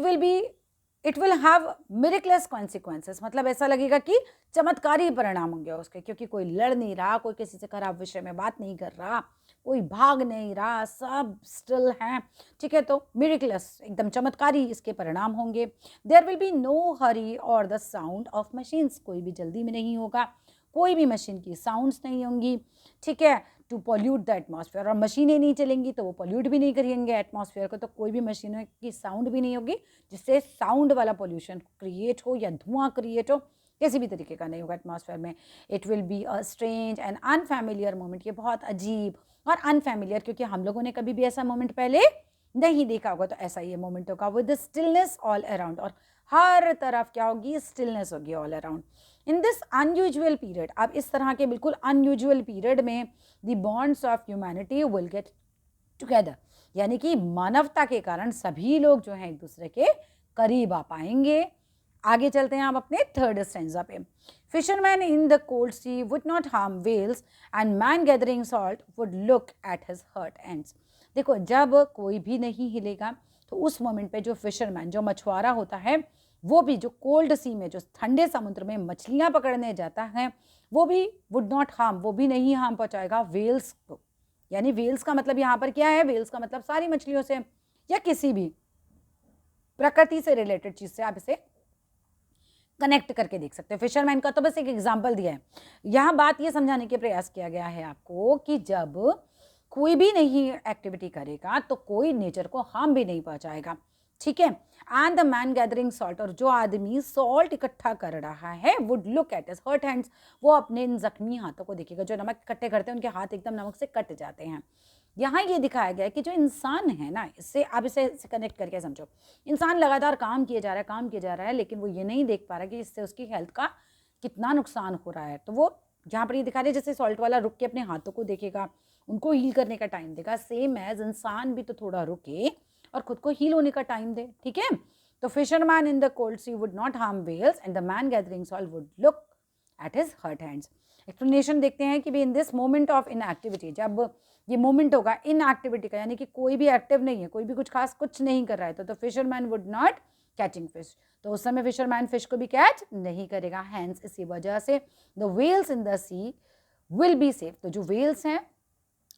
will have miraculous consequences, मतलब ऐसा लगेगा कि चमत्कारी परिणाम होंगे उसके, क्योंकि कोई लड़ नहीं रहा, कोई किसी से खराब विषय में बात नहीं कर रहा, कोई भाग नहीं रहा, सब स्टिल हैं, ठीक है। तो मिरेकलस, एकदम चमत्कारी इसके परिणाम होंगे। There will be no hurry और द साउंड ऑफ मशीन्स, कोई भी जल्दी में नहीं होगा, कोई भी मशीन की साउंड्स नहीं होंगी, ठीक है, टू पॉल्यूट द एटमॉस्फेयर। और मशीनें नहीं चलेंगी तो वो पॉल्यूट भी नहीं करेंगे एटमॉस्फेयर को, तो कोई भी मशीनों की साउंड भी नहीं होगी जिससे साउंड वाला पॉल्यूशन क्रिएट हो या धुआं क्रिएट हो, किसी भी तरीके का नहीं होगा एटमॉस्फेयर में। It will be a strange and unfamiliar moment, ये बहुत अजीब और अनफैमिलियर, क्योंकि हम लोगों ने कभी भी ऐसा मोमेंट पहले नहीं देखा होगा, तो ऐसा ये मोमेंट होगा विद स्टिलनेस ऑल अराउंड, और हर तरफ क्या होगी, स्टिलनेस होगी all around. In this unusual period, अब इस तरह के बिल्कुल अनयूजुअल पीरियड में the bonds of humanity will get together, यानी कि मानवता के कारण सभी लोग जो हैं एक दूसरे के करीब आ पाएंगे। आगे चलते हैं आप अपने थर्ड स्टैंजा पे। Fishermen in the cold sea would not harm whales and man gathering salt would look at his hurt hands. देखो, जब कोई भी नहीं हिलेगा तो उस मोमेंट पे जो फिशरमैन, जो मछुआरा होता है, वो भी जो कोल्ड सी में, जो ठंडे समुद्र में मछलियां पकड़ने जाता है, वो भी वुड नॉट हार्म, वो भी नहीं हार्म पहुंचाएगा वेल्स को। यानी वेल्स का मतलब यहाँ पर क्या है, वेल्स का मतलब सारी मछलियों से या किसी भी प्रकृति से रिलेटेड चीज से आप इसे कनेक्ट करके देख सकते हैं। फिशरमैन का तो बस एक एग्जाम्पल दिया है। यहाँ बात ये समझाने के प्रयास किया गया है आपको कि जब कोई भी नहीं एक्टिविटी करेगा तो कोई नेचर को हार्म भी नहीं पहुंचाएगा, ठीक है। And the man gathering salt, और जो आदमी सॉल्ट इकट्ठा कर रहा है, would look at his hurt hands, वो अपने इन जख्मी हाथों को देखेगा। जो नमक इकट्ठे करते हैं उनके हाथ एकदम नमक से कट जाते हैं। यहाँ ये दिखाया गया है कि जो इंसान है ना, इससे आप इसे कनेक्ट करके समझो, इंसान लगातार काम किए जा रहा है, लेकिन वो ये नहीं देख पा रहा कि इससे उसकी हेल्थ का कितना नुकसान हो रहा है। तो वो जहाँ पर ये दिखा रहे हैं, जैसे सॉल्ट वाला रुक के अपने हाथों को देखेगा, उनको हील करने का टाइम देगा, सेम एज इंसान भी तो थोड़ा रुके और खुद को हील होने का टाइम दे, ठीक है। तो fisherman in the cold sea would not harm whales and the man gathering salt would look at his hurt hands. Explanation देखते हैं कि in this moment of inactivity, जब ये मोमेंट होगा इनएक्टिविटी का, यानी कि कोई भी एक्टिव नहीं है, कोई भी कुछ खास कुछ नहीं कर रहा है, तो fisherman would not catching fish, तो उस समय फिशरमैन फिश को भी कैच नहीं करेगा। हैंस, इसी वजह से the whales in the sea will be safe, तो जो वेल्स हैं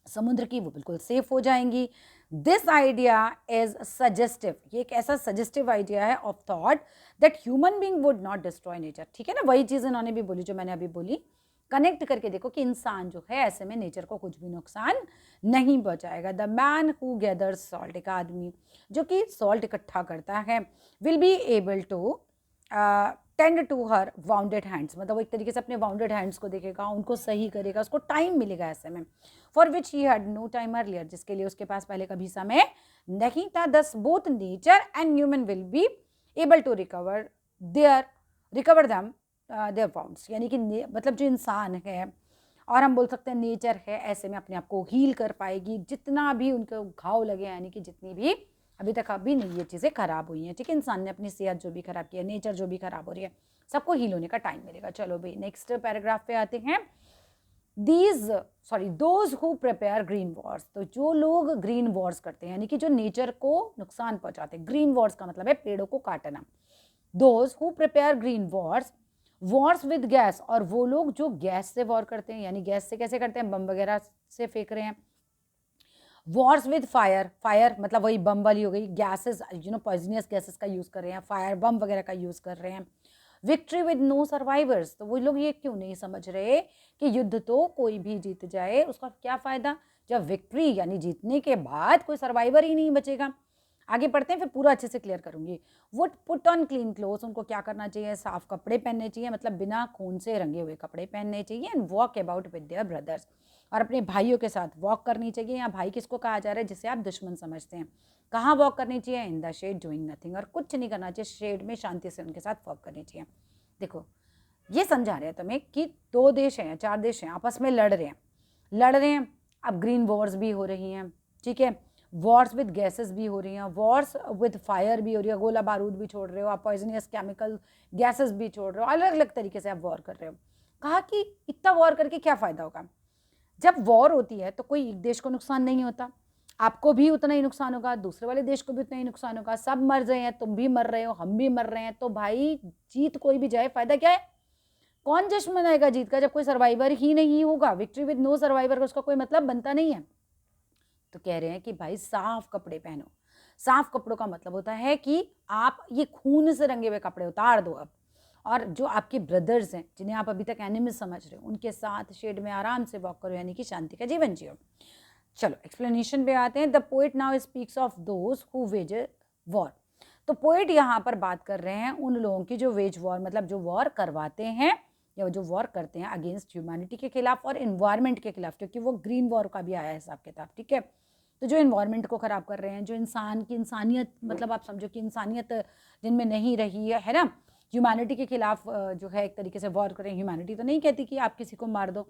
समुद्र की वो बिल्कुल सेफ हो जाएंगी। दिस आइडिया इज सजेस्टिव, ये एक ऐसा सजेस्टिव आइडिया है of thought that human being would not destroy nature, ठीक है ना। वही चीज़ इन्होंने भी बोली जो मैंने अभी बोली, कनेक्ट करके देखो कि इंसान जो है ऐसे में नेचर को कुछ भी नुकसान नहीं पहुंचाएगा। The man who gathers salt, एक आदमी जो कि सॉल्ट इकट्ठा करता है, will be able to tend to her wounded hands, मतलब वो एक तरीके से अपने वाउंडेड हैंड्स को देखेगा, उनको सही करेगा, उसको टाइम मिलेगा ऐसे में, for which he had no time earlier, जिसके लिए उसके पास पहले कभी समय नहीं था। Thus both nature and human will be able to recover them their wounds, यानी कि मतलब जो इंसान है और हम बोल सकते हैं नेचर है, ऐसे में अपने आप को हील कर पाएगी, जितना भी उनको घाव लगे, यानी कि जितनी भी अभी तक अभी नहीं ये चीज़ें खराब हुई हैं, ठीक है। इंसान ने अपनी सेहत जो भी खराब की है, नेचर जो भी खराब हो रही है, सबको हील होने का टाइम मिलेगा। चलो भाई नेक्स्ट पैराग्राफ पे आते हैं। Those who prepare green Wars, तो जो लोग ग्रीन वॉर्स करते हैं, यानी कि जो नेचर को नुकसान पहुंचाते हैं, ग्रीन वॉर्स का मतलब है पेड़ों को काटना। Those who prepare green Wars with gas, और वो लोग जो गैस से वॉर करते हैं, यानी गैस से कैसे करते हैं, बम वगैरह से फेंक रहे हैं। वॉर्स विद फायर मतलब वही बम वाली हो गई, गैसेस पॉइजनियस गैसेस का यूज़ कर रहे हैं, फायर बम वगैरह का यूज़ कर रहे हैं। विक्ट्री विद नो सर्वाइवर्स, तो वो लोग ये क्यों नहीं समझ रहे कि युद्ध तो कोई भी जीत जाए, उसका क्या फ़ायदा जब विक्ट्री यानी जीतने के बाद कोई सर्वाइवर ही नहीं बचेगा। आगे पढ़ते हैं, फिर पूरा अच्छे से क्लियर करूंगी। Would put on clean clothes, उनको क्या करना चाहिए, साफ कपड़े पहनने चाहिए, मतलब बिना खून से रंगे हुए कपड़े पहनने चाहिए। And walk about with their brothers, और अपने भाइयों के साथ वॉक करनी चाहिए। यहाँ भाई किसको कहा जा रहा है, जिसे आप दुश्मन समझते हैं। कहाँ वॉक करनी चाहिए, in the shade doing nothing, और कुछ नहीं करना चाहिए, शेड में शांति से उनके साथ वॉक करनी चाहिए। देखो ये समझा रहे हैं तुम्हें कि 2 देश हैं, 4 देश हैं, आपस में लड़ रहे हैं। अब ग्रीन वॉर्स भी हो रही हैं, ठीक है, वॉर्स विद गैसेस भी हो रही हैं, वॉर्स विद फायर भी हो रही है, गोला बारूद भी छोड़ रहे हो आप, पॉइजनियस केमिकल गैसेस भी छोड़ रहे हो, अलग अलग तरीके से आप वॉर कर रहे हो। कहा कि इतना वॉर करके क्या फ़ायदा होगा। जब वॉर होती है तो कोई एक देश को नुकसान नहीं होता, आपको भी उतना ही नुकसान होगा, दूसरे वाले देश को भी उतना ही नुकसान होगा, सब मर रहे हैं, तुम भी मर रहे हो, हम भी मर रहे हैं, तो भाई जीत कोई भी जाए फ़ायदा क्या है। कौन जश्न मनाएगा जीत का जब कोई सर्वाइवर ही नहीं होगा। विक्ट्री विद नो सर्वाइवर का उसका कोई मतलब बनता नहीं है। तो कह रहे हैं कि भाई साफ कपड़े पहनो। साफ कपड़ों का मतलब होता है कि आप ये खून से रंगे हुए कपड़े उतार दो अब, और जो आपके ब्रदर्स हैं जिन्हें आप अभी तक एनिमी समझ रहे हो उनके साथ शेड में आराम से वॉक करो, यानी कि शांति का जीवन जियो। चलो एक्सप्लेनेशन पे आते हैं। The poet now speaks of those who veg war. तो पोएट यहाँ पर बात कर रहे हैं उन लोगों की जो वेज वॉर, मतलब जो वॉर करवाते हैं या जो वॉर करते हैं अगेंस्ट ह्यूमैनिटी के खिलाफ और इन्वायरमेंट के खिलाफ, क्योंकि वो ग्रीन वॉर का भी आया है हिसाब किताब, ठीक है। तो जो इन्वायरमेंट को ख़राब कर रहे हैं, जो इंसान की इंसानियत, मतलब आप समझो कि इंसानियत जिनमें नहीं रही है ना, ह्यूमैनिटी के खिलाफ जो है एक तरीके से वॉर करें। ह्यूमैनिटी तो नहीं कहती कि आप किसी को मार दो।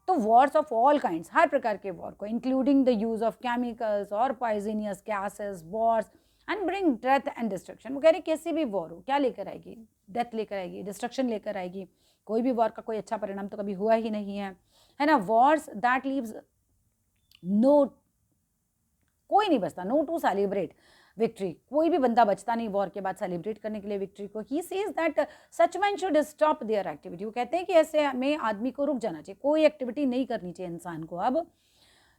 तो वॉर्स ऑफ ऑल काइंड्स, हर प्रकार के वॉर को, including the use of chemicals और poisonous gases, wars and bring death and destruction. वो कह रहे कैसी भी वॉर हो क्या लेकर आएगी, डेथ लेकर आएगी, डिस्ट्रक्शन लेकर आएगी। कोई भी वॉर का कोई अच्छा परिणाम तो कभी हुआ ही नहीं है ना। वॉर्स दैट लीव्स नो, कोई नहीं बचता, नो टू सेलिब्रेट विक्ट्री, कोई भी बंदा बचता नहीं वॉर के बाद सेलिब्रेट करने के लिए विक्ट्री को। ही says that such man should stop there activity. वो कहते हैं कि ऐसे में आदमी को रुक जाना चाहिए, कोई एक्टिविटी नहीं करनी चाहिए इंसान को। अब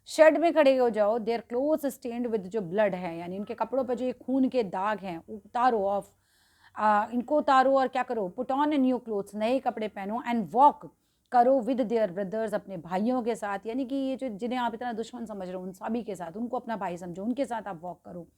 शेड में खड़े हो जाओ, देयर क्लोथ स्टेन्ड विद जो ब्लड है, यानी इनके कपड़ों पर जो ये खून के दाग हैं उतारो ऑफ, इनको उतारो और क्या करो, पुट ऑन न्यू क्लोथ्स, नए कपड़े पहनो, एंड वॉक करो विद देयर ब्रदर्स, अपने भाइयों के साथ, यानी कि ये जो जिन्हें आप इतना दुश्मन समझ रहे हो उन सभी के साथ, उनको अपना भाई समझो, उनके साथ आप वॉक करो,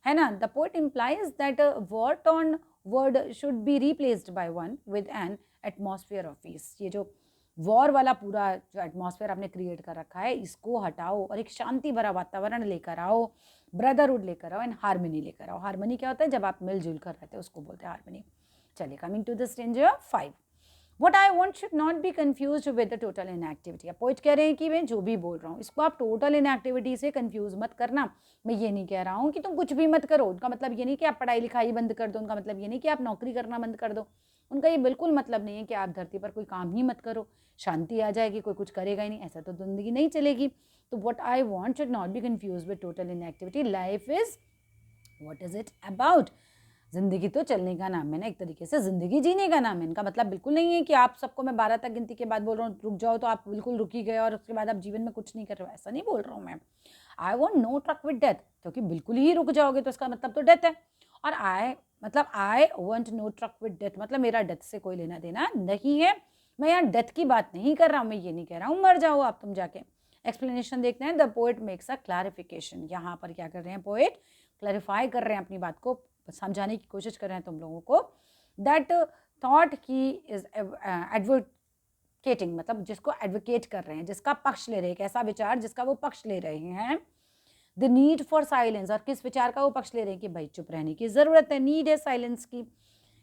है ना। The poet implies that war torn word should be replaced by one with N atmosphere of peace. ये जो वॉर वाला पूरा जो एटमॉस्फेयर आपने क्रिएट कर रखा है इसको हटाओ और एक शांति भरा वातावरण लेकर आओ, ब्रदरहुड लेकर आओ एंड हारमनी लेकर आओ। हारमनी क्या होता है, जब आप मिलजुल कर रहते हो उसको बोलते हैं हारमनी। चलिए, coming to the stanza 5, What I want should not be confused with the total inactivity। Poet कह रहे हैं कि मैं जो भी बोल रहा हूँ इसको आप टोटल इनएक्टिविटी से कंफ्यूज मत करना। मैं ये नहीं कह रहा हूँ कि तुम कुछ भी मत करो, उनका मतलब ये नहीं कि आप पढ़ाई लिखाई बंद कर दो, उनका मतलब ये नहीं कि आप नौकरी करना बंद कर दो, उनका ये बिल्कुल मतलब नहीं है कि आप धरती पर कोई काम ही मत करो, शांति आ जाएगी, कोई कुछ करेगा ही नहीं, ऐसा तो जिंदगी नहीं चलेगी। तो what I want should not be confused with total inactivity। Life is, what is it about? जिंदगी तो चलने का नाम है ना, एक तरीके से जिंदगी जीने का नाम है। इनका मतलब बिल्कुल नहीं है कि आप सबको मैं 12 तक गिनती के बाद बोल रहा हूँ रुक जाओ तो आप बिल्कुल रुक ही गए और उसके बाद आप जीवन में कुछ नहीं कर रहे हो, ऐसा नहीं बोल रहा हूँ मैं। I want no truck with death, क्योंकि बिल्कुल ही रुक जाओगे तो इसका मतलब तो डेथ है। और I want no truck with death, मतलब मेरा डेथ से कोई लेना देना नहीं है। मैं यहाँ डेथ की बात नहीं कर रहा हूँ, मैं ये नहीं कह रहा हूँ मर जाओ आप तुम जाके। एक्सप्लेनेशन देखते हैं। The poet makes a clarification. यहाँ पर क्या कर रहे हैं पोएट, क्लैरिफाई कर रहे हैं अपनी बात को, समझाने की कोशिश कर रहे हैं तुम लोगों को। That thought he is advocating, मतलब जिसको एडवोकेट कर रहे हैं, जिसका पक्ष ले रहे हैं, एक ऐसा विचार जिसका वो पक्ष ले रहे हैं। द नीड फॉर साइलेंस, और किस विचार का वो पक्ष ले रहे हैं कि भाई चुप रहने की जरूरत है, नीड है साइलेंस की।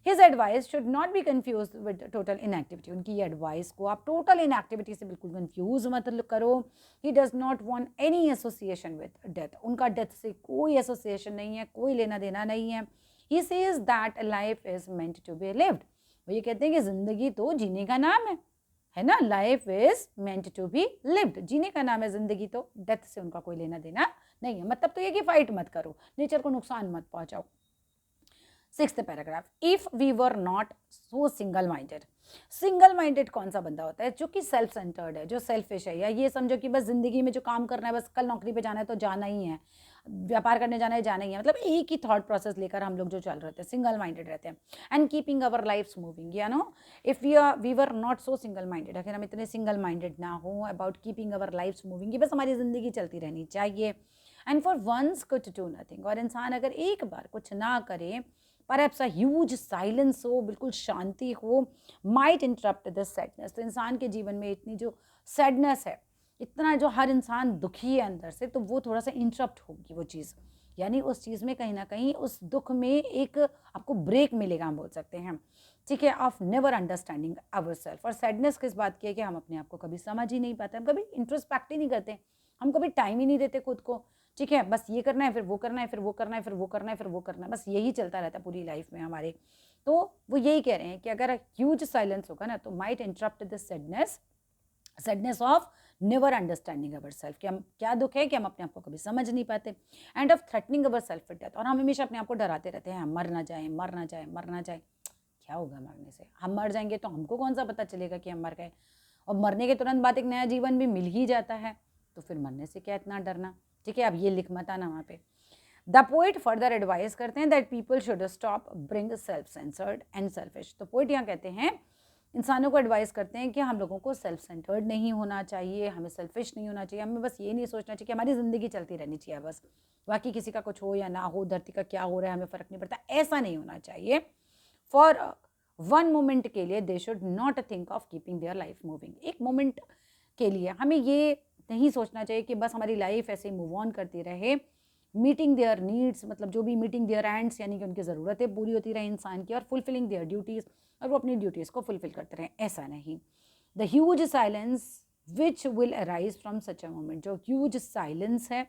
His advice should not be confuse with total inactivity. उनकी एडवाइस को आप टोटल इनएक्टिविटी से बिल्कुल कंफ्यूज मत करो। He does not want any association with death, उनका डेथ से कोई एसोसिएशन नहीं है, कोई लेना देना नहीं है। He says that life is meant to be lived. वो ये कहते हैं कि जिंदगी तो जीने का नाम है ना, life is meant to be lived, जीने का नाम है जिंदगी, तो डेथ से उनका कोई लेना देना नहीं है। मतलब तो ये कि फाइट मत करो, नेचर को नुकसान मत पहुंचाओ। 6th paragraph, if we were not so single minded. Single minded कौन सा बंदा होता है, जो कि सेल्फ सेंटर्ड है, जो सेल्फिश है, या ये समझो कि बस जिंदगी में जो काम करना है, बस कल नौकरी पे जाना है तो जाना ही है, व्यापार करने जाना है जाना ही है, मतलब एक ही थॉट प्रोसेस लेकर हम लोग जो चल रहे थे, सिंगल माइंडेड रहते हैं। And keeping our lives moving, या no if we were not so single minded, अगर हम इतने सिंगल माइंडेड ना हो about keeping our lives moving, कि बस हमारी जिंदगी चलती रहनी चाहिए। And for once could do nothing, और इंसान अगर एक बार कुछ ना करे, परहैप्स अ ह्यूज साइलेंस हो, बिल्कुल शांति हो, माइट इंटरप्ट दिस सैडनेस। तो इंसान के जीवन में इतनी जो सैडनेस है, इतना जो हर इंसान दुखी है अंदर से, तो वो थोड़ा सा इंटरप्ट होगी वो चीज़, यानी उस चीज़ में कहीं ना कहीं उस दुख में एक आपको ब्रेक मिलेगा, हम बोल सकते हैं, ठीक है, of never understanding our self. और सैडनेस किस बात की है कि हम अपने आप को कभी समझ ही नहीं पाते, हम कभी इंट्रोस्पेक्ट ही नहीं करते, हम कभी टाइम ही नहीं देते खुद को, ठीक है, बस ये करना है, फिर वो करना है, फिर वो करना है, फिर वो करना है, फिर वो करना है, बस यही चलता रहता है पूरी लाइफ में हमारे। तो वो यही कह रहे हैं कि अगर ह्यूज साइलेंस होगा ना, तो might interrupt this sadness of never understanding our self, कि हम क्या दुख है कि हम अपने आप को कभी समझ नहीं पाते, end of threatening our self with death, और हम हमेशा अपने आप को डराते रहते हैं, मर ना जाए, मर ना जाए, मर ना जाए। क्या होगा मरने से, हम मर जाएंगे तो हमको कौन सा पता चलेगा कि हम मर गए, और मरने के तुरंत बाद एक नया जीवन भी मिल ही जाता है, तो फिर मरने से क्या इतना डरना। ठीक है, अब ये लिख मत आना वहाँ पे। द पोइट फर्दर एडवाइस करते हैं that people should stop bring self censored and selfish. तो पोइट यहाँ कहते हैं, इंसानों को एडवाइस करते हैं कि हम लोगों को सेल्फ सेंटर्ड नहीं होना चाहिए, हमें सेल्फिश नहीं होना चाहिए, हमें बस ये नहीं सोचना चाहिए कि हमारी ज़िंदगी चलती रहनी चाहिए बस, बाकी किसी का कुछ हो या ना हो, धरती का क्या हो रहा है हमें फ़र्क नहीं पड़ता, ऐसा नहीं होना चाहिए। फॉर वन मोमेंट के लिए they should not think of keeping their life moving. एक मोमेंट के लिए हमें ये नहीं सोचना चाहिए कि बस हमारी लाइफ ऐसे ही मूव ऑन करती रहे, मीटिंग देयर नीड्स, मतलब जो भी मीटिंग देयर एंड्स, यानी कि उनकी ज़रूरतें पूरी होती रहे इंसान की, और फुलफिलिंग देयर ड्यूटीज़, और वो अपनी ड्यूटीज़ को फुलफिल करते रहें, ऐसा नहीं। The huge silence which will arise from such a moment, जो ह्यूज साइलेंस है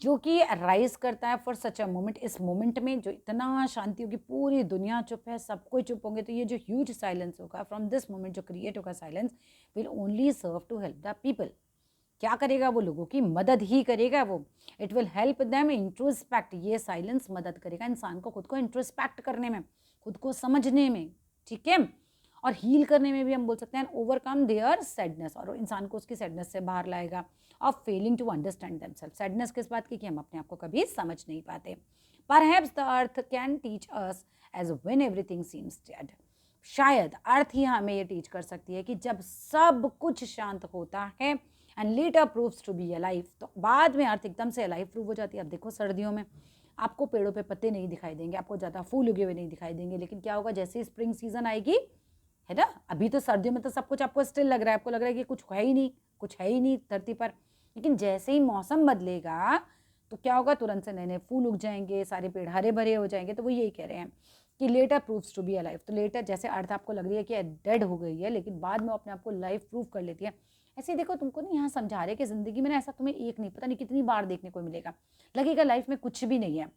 जो कि राइज करता है फॉर सच अ मोमेंट, इस मोमेंट में जो इतना शांति होगी, पूरी दुनिया चुप है, सब कोई चुप होंगे, तो ये जो ह्यूज साइलेंस होगा फ्रॉम दिस मोमेंट जो क्रिएट होगा silence, will only serve to help the people. क्या करेगा वो? लोगों की मदद ही करेगा वो। It will help them introspect, ये साइलेंस मदद करेगा इंसान को खुद को इंट्रोस्पेक्ट करने में, खुद को समझने में, ठीक है, और हील करने में भी हम बोल सकते हैं, ओवरकम देयर सैडनेस, और इंसान को उसकी सैडनेस से बाहर लाएगा, of failing to understand themselves. Sadness किस बात की कि हम अपने आप को कभी समझ नहीं पाते। Perhaps the earth can teach us as when everything seems dead, शायद अर्थ ही हमें ये टीच कर सकती है कि जब सब कुछ शांत होता है and later proves to be alive, तो बाद में अर्थ एकदम से अलाइव प्रूव हो जाती है। अब देखो सर्दियों में आपको पेड़ों पे पत्ते नहीं दिखाई देंगे, आपको ज़्यादा फूल उगे हुए नहीं दिखाई देंगे, लेकिन क्या होगा जैसे ही स्प्रिंग सीजन आएगी, है ना, अभी तो सर्दियों में तो सब कुछ आपको स्टिल लग रहा है, आपको लग रहा है कि कुछ है ही नहीं, कुछ है ही नहीं धरती पर, लेकिन जैसे ही मौसम बदलेगा तो क्या होगा, तुरंत से नए नए फूल उग जाएंगे, सारे पेड़ हरे भरे हो जाएंगे। तो वो यही कह रहे हैं कि later proves to be alive, तो लेटर जैसे अर्थ आपको लग रही है कि डेड हो गई है, लेकिन बाद में अपने आप को लाइफ प्रूव कर लेती है। ऐसे ही देखो, तुमको नहीं यहाँ समझा रहे कि ज़िंदगी में ना ऐसा तुम्हें एक नहीं, पता नहीं कितनी बार देखने को मिलेगा, लगेगा लाइफ में कुछ भी नहीं है,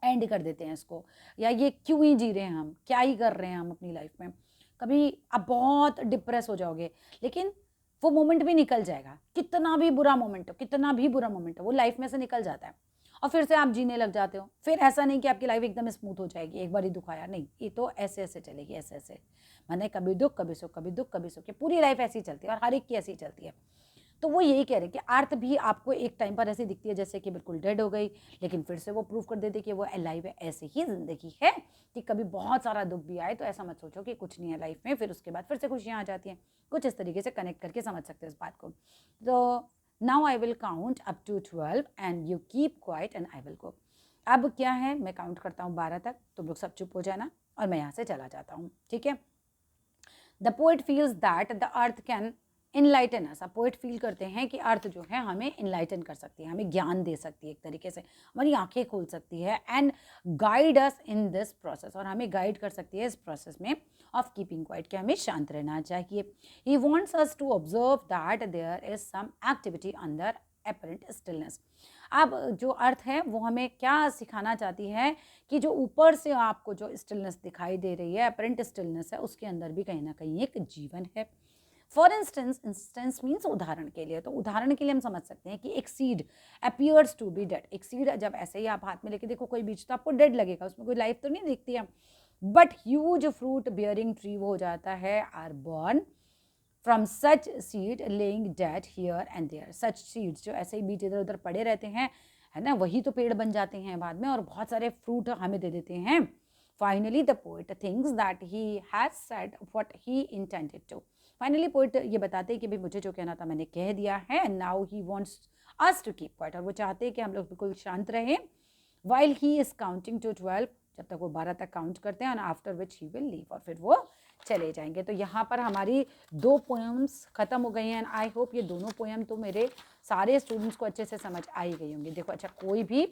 एंड कर देते हैं इसको, या ये क्यों ही जी रहे हैं हम, क्या ही कर रहे हैं हम अपनी लाइफ में। कभी आप बहुत डिप्रेस हो जाओगे, लेकिन वो मोमेंट भी निकल जाएगा, कितना भी बुरा मोमेंट हो, कितना भी बुरा मोमेंट हो, वो लाइफ में से निकल जाता है, और फिर से आप जीने लग जाते हो। फिर ऐसा नहीं कि आपकी लाइफ एकदम स्मूथ हो जाएगी, एक बार ही दुख आया, नहीं, ये तो ऐसे ऐसे चलेगी, ऐसे ऐसे, मैंने कभी दुख कभी सुख, कभी दुख कभी सुख, पूरी लाइफ ऐसी चलती है, और हर एक की ऐसी चलती है। तो वो यही कह रहे हैं कि अर्थ भी आपको एक टाइम पर ऐसी दिखती है जैसे कि बिल्कुल डेड हो गई, लेकिन फिर से वो प्रूव कर देती है कि वो अलाइव है। ऐसे ही जिंदगी है कि कभी बहुत सारा दुख भी आए तो ऐसा मत सोचो कि कुछ नहीं है लाइफ में, फिर उसके बाद फिर से खुशियाँ आ जाती हैं। कुछ इस तरीके से कनेक्ट करके समझ सकते हैं इस बात को। तो now I will count up to 12 and you keep quiet and I will go. अब क्या है, मैं काउंट करता हूँ 12 तक, तुम लोग सब चुप हो जाना और मैं यहाँ से चला जाता हूँ, ठीक है। The poet feels that the earth can enlighten us. अब पोएट फील करते हैं कि अर्थ जो है हमें इनलाइटन कर सकती है, हमें ज्ञान दे सकती है, एक तरीके से हमारी आंखें खोल सकती है, and guide us in this process, और हमें गाइड कर सकती है इस प्रोसेस में ऑफ कीपिंग क्वाइट, कि हमें शांत रहना चाहिए। He wants us to observe that there is some activity under apparent stillness. अब जो अर्थ है वो हमें क्या सिखाना चाहती है कि जो ऊपर से आपको जो स्टिलनेस दिखाई दे रही है, अपरेंट स्टिलनेस है, उसके अंदर भी कहीं ना कहीं एक जीवन है। फॉर इंस्टेंस मीन्स उदाहरण के लिए, तो उदाहरण के लिए हम समझ सकते हैं कि एक seed appears to be dead. एक सीड जब ऐसे ही आप हाथ में लेके देखो कोई बीज, तो आपको डेड लगेगा, उसमें कोई लाइफ तो नहीं दिखती है, but huge fruit bearing tree वो हो जाता है, are born from such seed lying dead here and there. Such seeds जो ऐसे ही बीज इधर उधर पड़े रहते हैं, है ना, वही तो पेड़ बन जाते हैं बाद में और बहुत सारे फ्रूट हमें दे देते हैं। Finally the poet thinks that he has said what he intended to. Finally poet ये बताते हैं कि भाई मुझे जो कहना था मैंने कह दिया है, now he wants us to keep quiet, और वो चाहते हैं कि हम लोग बिल्कुल शांत रहें। While he is counting to 12, जब तक वो 12 तक काउंट करते हैं, और after which he will leave, और फिर वो चले जाएंगे। तो यहाँ पर हमारी 2 पोएम्स खत्म हो गई हैं, एंड आई होप ये दोनों पोएम तो मेरे सारे स्टूडेंट्स को अच्छे से समझ आई गई होंगी। देखो, अच्छा कोई भी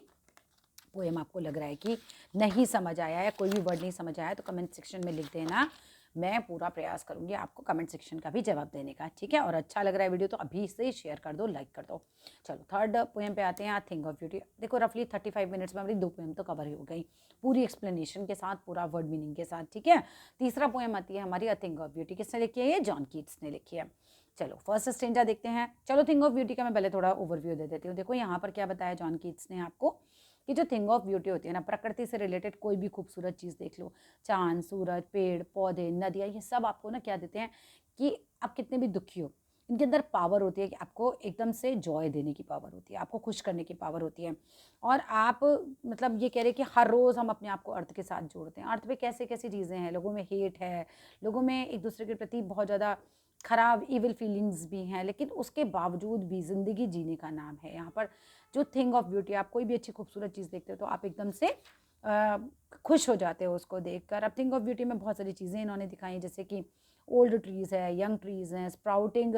पोएम आपको लग रहा है कि नहीं समझ आया है, कोई भी वर्ड नहीं समझ आया, तो कमेंट सेक्शन में लिख देना, मैं पूरा प्रयास करूंगी आपको कमेंट सेक्शन का भी जवाब देने का, ठीक है। और अच्छा लग रहा है वीडियो तो अभी से शेयर कर दो, लाइक कर दो। चलो थर्ड पोएम पे आते हैं, आ थिंग ऑफ ब्यूटी। देखो रफली 35 मिनट्स में हमारी 2 पोएम तो कवर हो गई, पूरी एक्सप्लेनेशन के साथ, पूरा वर्ड मीनिंग के साथ, ठीक है। तीसरा पोएम आती है हमारी, आ थिंग ऑफ ब्यूटी। किसने लिखी है? ये जॉन कीट्स ने लिखी है। चलो फर्स्ट स्टेंजा देखते हैं। चलो थिंग ऑफ ब्यूटी का मैं पहले थोड़ा ओवरव्यू दे देती हूँ। देखो यहाँ पर क्या बताया जॉन कीट्स ने आपको कि जो थिंग ऑफ ब्यूटी होती है ना, प्रकृति से रिलेटेड कोई भी खूबसूरत चीज़ देख लो, चांद, सूरज, पेड़ पौधे, नदियाँ, ये सब आपको ना क्या देते हैं कि आप कितने भी दुखी हो, इनके अंदर पावर होती है कि आपको एकदम से जॉय देने की पावर होती है, आपको खुश करने की पावर होती है। और आप मतलब ये कह रहे हैं कि हर रोज़ हम अपने आप को अर्थ के साथ जोड़ते हैं। अर्थ पे कैसे कैसी चीज़ें हैं, लोगों में हेट है, लोगों में एक दूसरे के प्रति बहुत ज़्यादा ख़राब ईविल फीलिंग्स भी हैं, लेकिन उसके बावजूद भी ज़िंदगी जीने का नाम है यहाँ पर। जो थिंग ऑफ ब्यूटी, आप कोई भी अच्छी खूबसूरत चीज़ देखते हो तो आप एकदम से खुश हो जाते हो उसको देखकर। अब थिंग ऑफ ब्यूटी में बहुत सारी चीज़ें इन्होंने दिखाई, जैसे कि ओल्ड ट्रीज़ है, यंग ट्रीज़ हैं, स्प्राउटिंग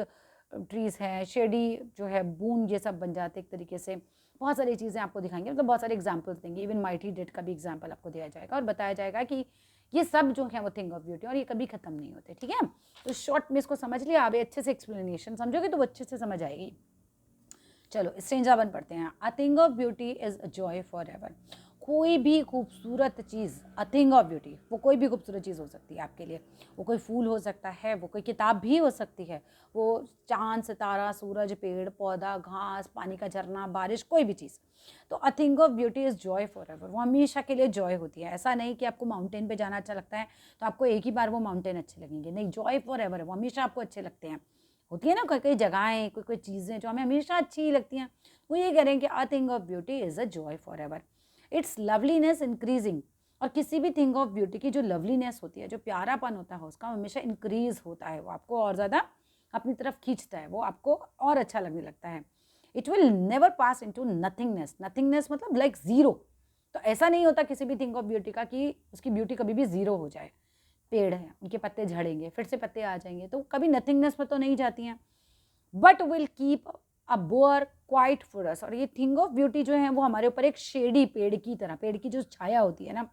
ट्रीज़ हैं, शेडी जो है बून ये सब बन जाते एक तरीके से। बहुत सारी चीज़ें आपको दिखाएंगे, मतलब बहुत सारे एग्जाम्पल्स देंगे। इवन माइटी डेट का भी एग्जाम्पल आपको दिया जाएगा और बताया जाएगा कि ये सब जो है वो थिंग ऑफ ब्यूटी और ये कभी खत्म नहीं होते। ठीक है, तो शॉर्ट में इसको समझ लिया, आप अच्छे से एक्सप्लेनेशन समझोगे तो वो अच्छे से समझ आएगी। चलो स्ट्रेंजा वन पढ़ते हैं। A thing of beauty is a joy for ever. कोई भी खूबसूरत चीज़, अ थिंग ऑफ ब्यूटी, वो कोई भी खूबसूरत चीज़ हो सकती है आपके लिए। वो कोई फूल हो सकता है, वो कोई किताब भी हो सकती है, वो चांद सितारा, सूरज, पेड़ पौधा, घास, पानी का झरना, बारिश, कोई भी चीज़। तो a thing of beauty is Joy for ever, वो हमेशा के लिए जॉय होती है। ऐसा नहीं कि आपको माउंटेन पे जाना अच्छा लगता है तो आपको एक ही बार वो माउंटेन अच्छे लगेंगे, नहीं, जॉय फॉर एवर है, वो हमेशा आपको अच्छे लगते हैं। होती है ना कई कई जगहें, कोई कोई चीज़ें जो हमें हमेशा अच्छी ही लगती हैं। वो ये कह रहे हैं कि a thing of beauty is a joy for ever, it's loveliness increasing. और किसी भी थिंग ऑफ ब्यूटी की जो लवलीनेस होती है, जो प्यारापन होता है उसका, हमेशा इंक्रीज होता है, वो आपको और ज़्यादा अपनी तरफ खींचता है, वो आपको और अच्छा लगने लगता है। It will never pass into nothingness. Nothingness मतलब लाइक ज़ीरो। तो ऐसा नहीं होता किसी भी थिंग ऑफ ब्यूटी का कि उसकी ब्यूटी कभी भी ज़ीरो हो जाए। पेड़ हैं, उनके पत्ते झड़ेंगे, फिर से पत्ते आ जाएंगे, तो कभी नथिंगनेस में तो नहीं जाती हैं। But will keep a bower quiet for us. और ये थिंग ऑफ ब्यूटी जो है वो हमारे ऊपर एक शेडी पेड़ की तरह, पेड़ की जो छाया होती है ना,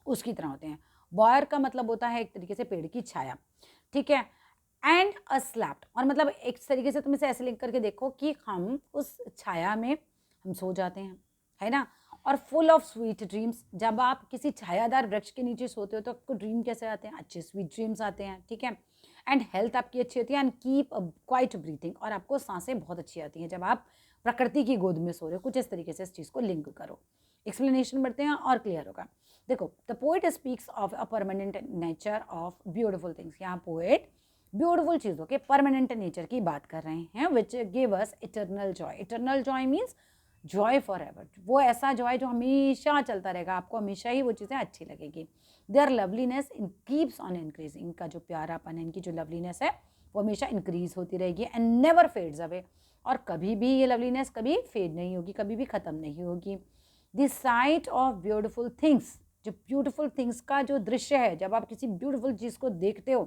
उसकी तरह होते हैं। बॉयर का मतलब होता है एक तरीके से पेड़ की छाया, ठीक है। एंड अ स्लैप्ड, और मतलब एक तरीके से तुम इसे ऐसे लिख करके देखो कि हम उस छाया में हम सो जाते हैं, है ना। और फुल ऑफ स्वीट ड्रीम्स, जब आप किसी छायादार वृक्ष के नीचे सोते हो तो आपको ड्रीम कैसे आते हैं, अच्छे स्वीट ड्रीम्स आते हैं, ठीक है। एंड हेल्थ आपकी अच्छी होती है, एंड कीप क्वाइट ब्रीथिंग, और आपको सांसें बहुत अच्छी आती हैं जब आप प्रकृति की गोद में सो रहे हो। कुछ इस तरीके से इस चीज़ को लिंक करो, एक्सप्लेनेशन बढ़ते हैं और क्लियर होगा। देखो, the poet speaks of a permanent nature of beautiful things. यहाँ पोएट ब्यूटिफुल चीज़ों के परमानेंट नेचर की बात कर रहे हैं, which give us eternal Joy. Eternal Joy means Joy for ever, वो ऐसा जॉय जो हमेशा चलता रहेगा, आपको हमेशा ही वो चीज़ें अच्छी लगेगी। Their loveliness in keeps on increasing, इनका जो प्यारापन है, इनकी जो लवलीनेस है वो हमेशा इंक्रीज होती रहेगी, एंड नेवर फेड्स अवे, और कभी भी ये लवलीनेस कभी फेड नहीं होगी, कभी भी ख़त्म नहीं होगी। The sight of beautiful things, जो ब्यूटिफुल थिंग्स का जो दृश्य है, जब आप किसी ब्यूटिफुल चीज़ को देखते हो,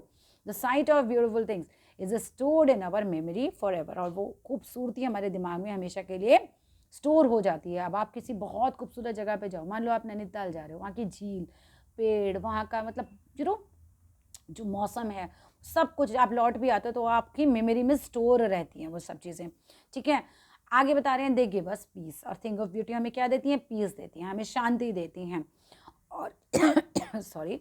the sight of beautiful things is stored in our memory for ever, और वो खूबसूरती हमारे दिमाग में हमेशा के लिए स्टोर हो जाती है। अब आप किसी बहुत खूबसूरत जगह पे जाओ, मान लो आप नैनीताल जा रहे हो, वहाँ की झील, पेड़, वहाँ का मतलब जो मौसम है, सब कुछ आप लौट भी आते हो तो आपकी मेमोरी में स्टोर रहती हैं वो सब चीज़ें, ठीक है। आगे बता रहे हैं, दे गिव अस पीस, और थिंग ऑफ ब्यूटी हमें क्या देती हैं, पीस देती हैं, हमें शांति देती हैं। और सॉरी,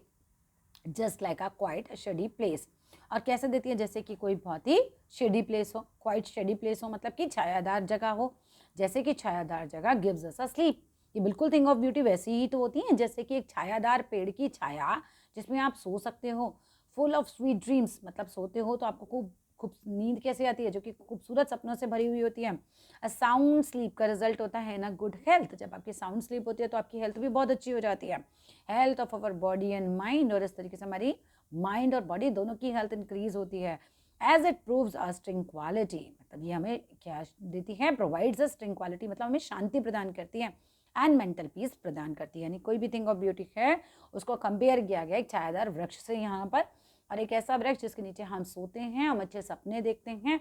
जस्ट लाइक अ क्वाइट शेडी प्लेस, और कैसे देती है, जैसे कि कोई बहुत ही शेडी प्लेस हो, क्वाइट शेडी प्लेस हो मतलब कि छायादार जगह हो, जैसे कि छायादार जगह गिव्स अस अ स्लीप। ये बिल्कुल थिंग ऑफ ब्यूटी वैसी ही तो होती है जैसे कि एक छायादार पेड़ की छाया जिसमें आप सो सकते हो। फुल ऑफ स्वीट ड्रीम्स, मतलब सोते हो तो आपको खूब खूब नींद कैसे आती है, जो कि खूबसूरत सपनों से भरी हुई होती है। अ साउंड स्लीप का रिजल्ट होता है ना गुड हेल्थ, जब आपकी साउंड स्लीप होती है तो आपकी हेल्थ भी बहुत अच्छी हो जाती है, health of our body and mind, और इस तरीके से हमारी माइंड और बॉडी दोनों की हेल्थ इंक्रीज होती है। As it proves a tranquillity, मतलब ये हमें क्या देती है, प्रोवाइड्स अ ट्रैंक्विलिटी, मतलब हमें शांति प्रदान करती है, एंड मेंटल पीस प्रदान करती है। यानी कोई भी थिंग ऑफ ब्यूटी है उसको कंपेयर किया गया एक छायादार वृक्ष से यहाँ पर, और एक ऐसा वृक्ष जिसके नीचे हम सोते हैं, हम अच्छे सपने देखते हैं,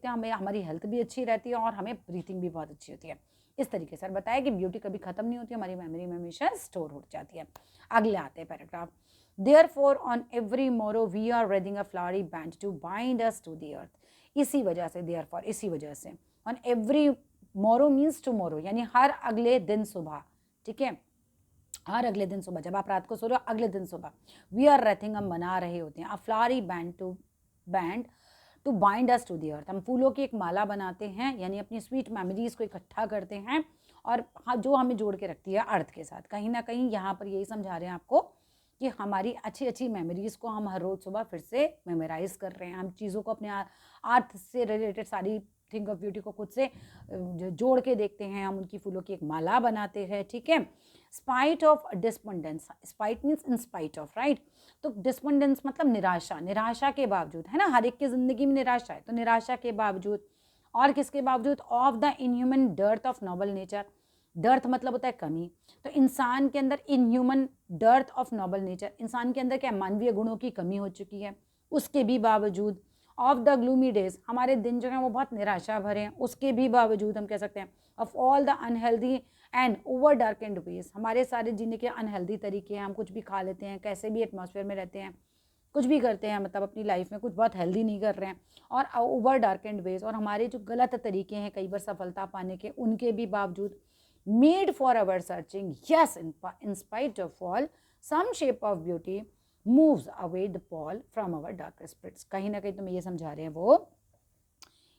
हमें हमारी हेल्थ भी अच्छी रहती है और हमें ब्रीथिंग भी बहुत अच्छी होती है। इस तरीके से बताया कि ब्यूटी कभी खत्म नहीं होती, हमारी मेमोरी में हमेशा स्टोर हो जाती है। अगले आते हैं paragraph. Therefore on every morrow we are wreathing a flowery band to bind us to the earth। इसी वजह से, therefore इसी वजह से, on every morrow means tomorrow, यानी हर अगले दिन सुबह, ठीक है, हर अगले दिन सुबह, जब आप रात को सो रहे हो अगले दिन सुबह, वी आर रेथिंग, हम बना रहे होते हैं, a flowery band to bind us to the earth, हम फूलों की एक माला बनाते हैं, यानी अपनी स्वीट मेमोरीज को इकट्ठा करते हैं, और जो हमें जोड़ के रखती है अर्थ के साथ। कहीं ना कहीं यहाँ पर यही समझा रहे हैं आपको कि हमारी अच्छी अच्छी मेमोरीज़ को हम हर रोज़ सुबह फिर से मेमोराइज़ कर रहे हैं। हम चीज़ों को अपने अर्थ से रिलेटेड सारी थिंग ऑफ ब्यूटी को खुद से जोड़ के देखते हैं, हम उनकी फूलों की एक माला बनाते हैं, ठीक है। Spite of despondence, spite means in spite of, right. तो डिस्पॉन्डेंस मतलब निराशा, निराशा के बावजूद, है ना, हर एक की ज़िंदगी में निराशा है, तो निराशा के बावजूद और किसके बावजूद, of the inhuman dearth of noble nature. Dearth मतलब होता है कमी, तो इंसान के अंदर inhuman dearth of noble nature, इंसान के अंदर क्या मानवीय गुणों की कमी हो चुकी है, उसके भी बावजूद। ऑफ द ग्लूमी डेज, हमारे दिन जो हैं वो बहुत निराशा भरे हैं, उसके भी बावजूद हम कह सकते हैं। Of all the unhealthy and over darkened ways, हमारे सारे जीने के अनहेल्दी तरीके हैं, हम कुछ भी खा लेते हैं, कैसे भी एटमॉस्फेयर में रहते हैं, कुछ भी करते हैं, मतलब अपनी लाइफ में कुछ बहुत हेल्दी नहीं कर रहे हैं, और ओवर डार्केंड वेज, और हमारे जो गलत तरीके हैं कई बार सफलता पाने के, उनके भी बावजूद। Made for our searching, yes, in spite of all some shape of beauty moves away the pall from our dark spirits. कहीं ना कहीं तुम्हें ये समझा रहे हैं वो,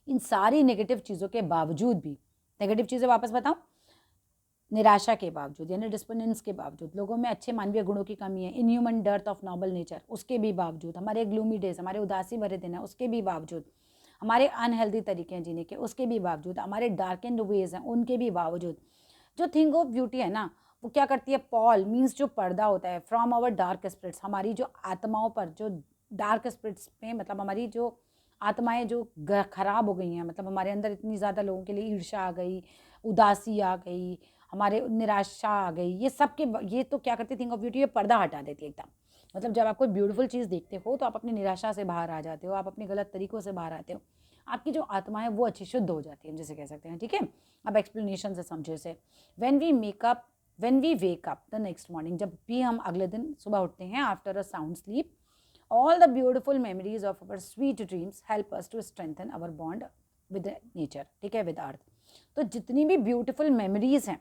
इन सारी नेगेटिव चीज़ों के बावजूद भी, नेगेटिव चीज़ें वापस बताऊं, निराशा के बावजूद यानी डिस्पोनेंस के बावजूद, लोगों में अच्छे मानवीय गुणों की कमी है, inhuman dearth of noble nature, उसके भी बावजूद, हमारे ग्लूमी डेज, हमारे उदासी भरे दिन है, उसके भी बावजूद, हमारे अनहेल्दी तरीके हैं जीने के, उसके भी बावजूद, हमारे डार्क एंड वेज हैं, उनके भी बावजूद, जो थिंग ऑफ ब्यूटी है ना, वो क्या करती है, पॉल मीन्स जो पर्दा होता है, फ्रॉम आवर डार्क स्पिरिट्स, हमारी जो आत्माओं पर, जो डार्क स्पिरिट्स में, मतलब हमारी जो आत्माएं जो खराब हो गई हैं, मतलब हमारे अंदर इतनी ज़्यादा लोगों के लिए ईर्ष्या आ गई, उदासी आ गई, हमारे निराशा आ गई, ये सब के, ये तो क्या करती है थिंग ऑफ ब्यूटी, ये पर्दा हटा देती है एकदम। मतलब जब आप कोई ब्यूटीफुल चीज़ देखते हो तो आप अपनी निराशा से बाहर आ जाते हो, आप अपने गलत तरीकों से बाहर आते हो, आपकी जो आत्मा है वो अच्छी शुद्ध हो जाती है, जैसे कह सकते हैं, ठीक है। अब एक्सप्लेनेशन से समझे से, when we wake up the next morning, जब भी हम अगले दिन सुबह उठते हैं, after a sound sleep, all the beautiful memories of our sweet dreams help us to strengthen our bond with nature, ठीक है, with earth। तो जितनी भी ब्यूटीफुल मेमोरीज हैं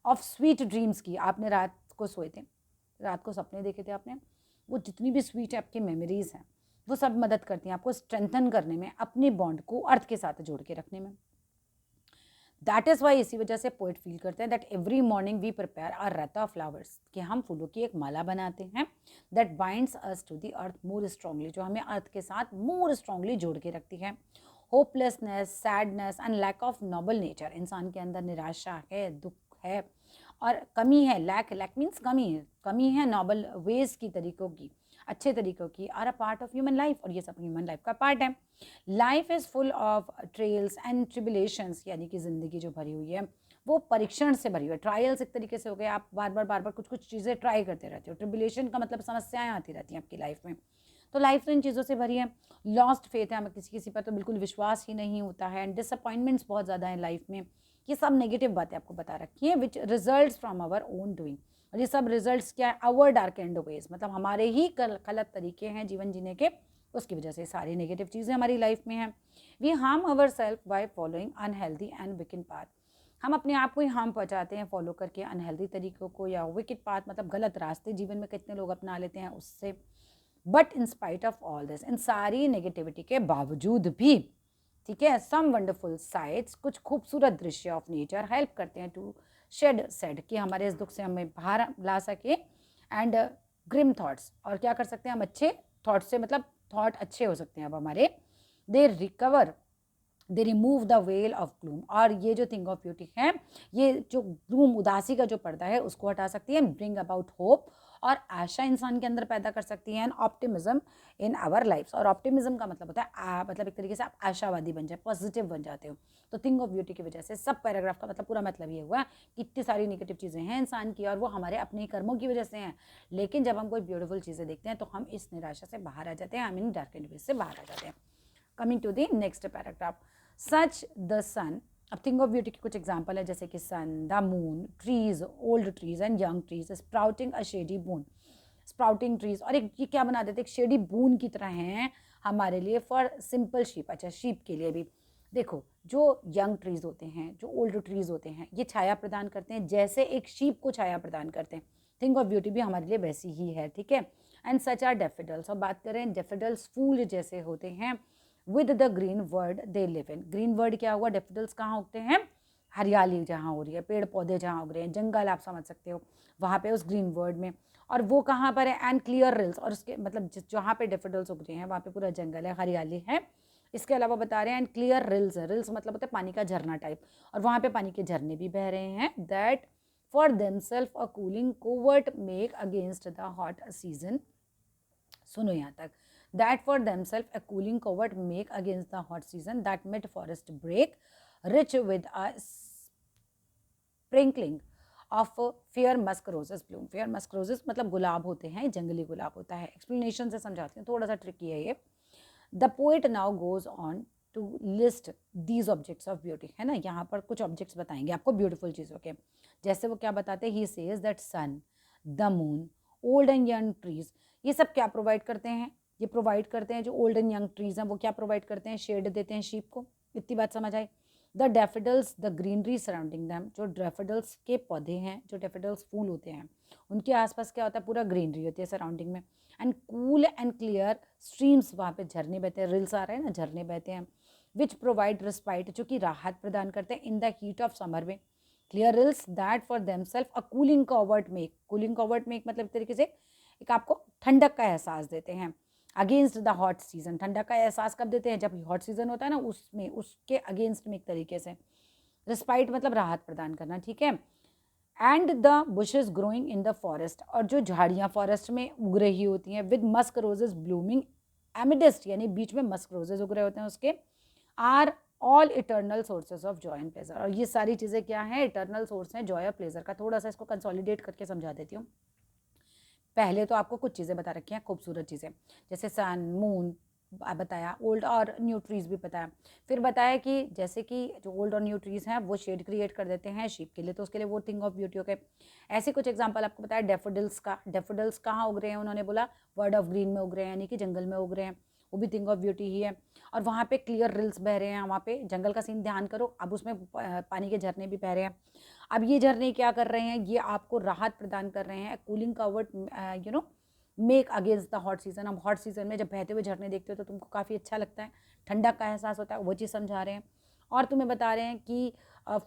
ऑफ स्वीट ड्रीम्स की, आपने रात को सोए थे, रात को सपने देखे थे आपने, वो जितनी भी स्वीट आपकी मेमोरीज हैं वो सब मदद करती हैं आपको स्ट्रेंथन करने में, अपने बॉन्ड को अर्थ के साथ जोड़ के रखने में। दैट इज़ वाई, इसी वजह से पोइट फील करते हैं that every morning we prepare our wreath of flowers, कि हम फूलों की एक माला बनाते हैं, that binds us to the earth more strongly, जो हमें अर्थ के साथ मोर स्ट्रांगली जोड़ के रखती है। Hopelessness, sadness and lack of noble nature, इंसान के अंदर निराशा है, दुख है और कमी है, लैक मीन्स कमी है नोबल वेज की, तरीकों की, अच्छे तरीकों की, are a part of human life, और ये सब ह्यूमन लाइफ का पार्ट है। Life is full of trials and tribulations, यानी कि ज़िंदगी जो भरी हुई है वो परीक्षण से भरी हुई है। ट्रायल्स एक तरीके से हो गए, आप बार बार कुछ चीज़ें ट्राई करते रहते हो। ट्रिबुलेशन का मतलब समस्याएं आती रहती हैं आपकी लाइफ में, तो लाइफ तो इन चीज़ों से भरी है। लॉस्ट फेथ है, हमें किसी पर तो बिल्कुल विश्वास ही नहीं होता है, एंड डिसअपॉइंटमेंट्स बहुत ज़्यादा हैं लाइफ में। ये सब नेगेटिव बातें आपको बता रखी हैं, which results from our own doing, और ये सब रिजल्ट्स क्या है, आवर डार्क एंड वेज, मतलब हमारे ही गलत तरीके हैं जीवन जीने के, उसकी वजह से सारी नेगेटिव चीज़ें हमारी लाइफ में हैं। We harm our self by following unhealthy and wicked path, हम अपने आप को ही हार्म पहुंचाते हैं फॉलो करके अनहेल्दी तरीकों को, या विकेड पाथ मतलब गलत रास्ते जीवन में कितने लोग अपना लेते हैं उससे। But in spite of all this, इन सारी नेगेटिविटी के बावजूद भी, ठीक है, सम वंडरफुल साइट्स, कुछ खूबसूरत दृश्य ऑफ नेचर हेल्प करते हैं टू शेड सेड, कि हमारे इस दुख से हमें बाहर ला सके, एंड ग्रिम थॉट्स, और क्या कर सकते हैं हम, अच्छे थॉट्स से, मतलब थॉट अच्छे हो सकते हैं अब हमारे, they recover, they remove the well of gloom, और ये जो थिंग ऑफ ब्यूटी है, ये जो ग्लूम, उदासी का जो पर्दा है उसको हटा सकती है, ब्रिंग अबाउट होप, और आशा इंसान के अंदर पैदा कर सकती है, and optimism in our lifes, और ऑप्टिमिज्म का मतलब होता है मतलब एक तरीके से आप आशावादी बन जाए, पॉजिटिव बन जाते हो। तो थिंग ऑफ ब्यूटी की वजह से सब पैराग्राफ का मतलब पूरा मतलब ये हुआ कि इतनी सारी नेगेटिव चीज़ें हैं इंसान की, और वो हमारे अपने ही कर्मों की वजह से हैं, लेकिन जब हम कोई ब्यूटीफुल चीज़ें देखते हैं तो हम इस निराशा से बाहर आ जाते हैं, हम इन डार्क एंड वेज से बाहर आ जाते हैं। Coming to the next paragraph, such the sun, अब थिंग ऑफ ब्यूटी के कुछ एग्जाम्पल है, जैसे कि sun, the moon, trees, old trees and young trees, sprouting a shady boon, sprouting trees, और एक ये क्या बना देते, एक शेडी बून की तरह हैं हमारे लिए, फॉर सिंपल शीप, अच्छा शीप के लिए भी। देखो, जो यंग ट्रीज होते हैं, जो ओल्ड ट्रीज होते हैं, ये छाया प्रदान करते हैं, जैसे एक शीप को छाया प्रदान करते हैं, थिंग ऑफ ब्यूटी भी हमारे लिए वैसी ही है, ठीक है। एंड सच आर डेफिडल्स, और बात करें डेफिडल्स, फूल जैसे होते हैं, with the green word they live in, green word क्या हुआ, डेफिडल्स कहाँ उगते हैं, हरियाली जहाँ हो रही है, पेड़ पौधे जहाँ उग रहे हैं, जंगल आप समझ सकते हो, वहाँ पे उस ग्रीन वर्ड में, और वो कहाँ पर है, एंड क्लियर रिल्स, और उसके मतलब जहाँ पे डेफोडिल्स उग रहे हैं वहाँ पे पूरा जंगल है, हरियाली है। इसके अलावा बता रहे हैं एंड क्लियर रिल्स है, रिल्स मतलब होता है पानी का झरना टाइप, और वहाँ पे पानी के झरने भी बह रहे हैं। That for themselves a cooling covert make against the hot season, सुनो यहाँ तक, that for themselves a cooling covert make against the hot season that mid forest break rich with a sprinkling of fair musk roses bloom। fair musk roses मतलब गुलाब होते हैं, जंगली गुलाब होता है। Explanation से समझाती हूँ, थोड़ा सा ट्रिकी है ये। The poet now goes on to list these objects of beauty, है ना, यहाँ पर कुछ ऑब्जेक्ट्स बताएंगे आपको ब्यूटीफुल चीज़ों के। जैसे वो क्या बताते हैं, he says that sun, the moon, old and young trees, ये सब क्या प्रोवाइड करते हैं, ये प्रोवाइड करते हैं जो ओल्ड एंड यंग ट्रीज हैं वो क्या प्रोवाइड करते हैं, शेड देते हैं शीप को। इतनी बात समझ आई। The daffodils, the greenery surrounding them, जो डैफोडिल्स के पौधे हैं, जो डैफोडिल्स फूल होते हैं उनके आसपास क्या होता है, पूरा ग्रीनरी होती है सराउंडिंग में। And cool and clear streams, वहाँ पे झरने बहते हैं, रिल्स आ रहे हैं ना, झरने बहते हैं। विच प्रोवाइड रिस्पाइट, जो कि राहत प्रदान करते हैं in the heat of summer में। Clear rills that for themselves a cooling covert make, cooling covert make मतलब तरीके से एक आपको ठंडक का एहसास देते हैं। अगेंस्ट द हॉट सीजन, ठंडक का एहसास कब देते हैं, जब हॉट सीजन होता है ना, उसमें उसके अगेंस्ट में एक तरीके से। रिस्पाइट मतलब राहत प्रदान करना, ठीक है। And the bushes growing in the forest, और जो झाड़ियाँ फॉरेस्ट में उग रही होती हैं, विद मस्क रोजेस ब्लूमिंग एमिडेस्ट, यानी बीच में मस्क रोजेस उग रहे होते हैं उसके, are all eternal sources of joy and pleasure. और ये सारी चीज़ें क्या हैं, इटर्नल सोर्स हैं जॉय और प्लेजर का। थोड़ा सा इसको कंसोलिडेट करके समझा देती हूँ। पहले तो आपको कुछ चीज़ें बता रखी हैं, खूबसूरत चीज़ें, जैसे सन, मून बताया, ओल्ड और न्यू ट्रीज़ भी बताया। फिर बताया कि जैसे कि जो ओल्ड और न्यू ट्रीज़ हैं वो शेड क्रिएट कर देते हैं शीप के लिए, तो उसके लिए वो थिंग ऑफ ब्यूटी हो गए। ऐसे कुछ एग्जांपल आपको बताया डैफोडिल्स का। डैफोडिल्स कहाँ उग रहे हैं, उन्होंने बोला वर्ड ऑफ ग्रीन में उग रहे हैं, यानी कि जंगल में उग रहे हैं, वो भी थिंग ऑफ ब्यूटी ही है। और वहाँ पे क्लियर रिल्स बह रहे हैं, वहाँ पे जंगल का सीन ध्यान करो, अब उसमें पानी के झरने भी बह रहे हैं। अब ये झरने क्या कर रहे हैं, ये आपको राहत प्रदान कर रहे हैं, cooling covert you know make against the hot season. अब हॉट सीजन में जब बहते हुए झरने देखते हो तो तुमको काफ़ी अच्छा लगता है, ठंडक का एहसास होता है, वो चीज़ समझा रहे हैं। और तुम्हें बता रहे हैं कि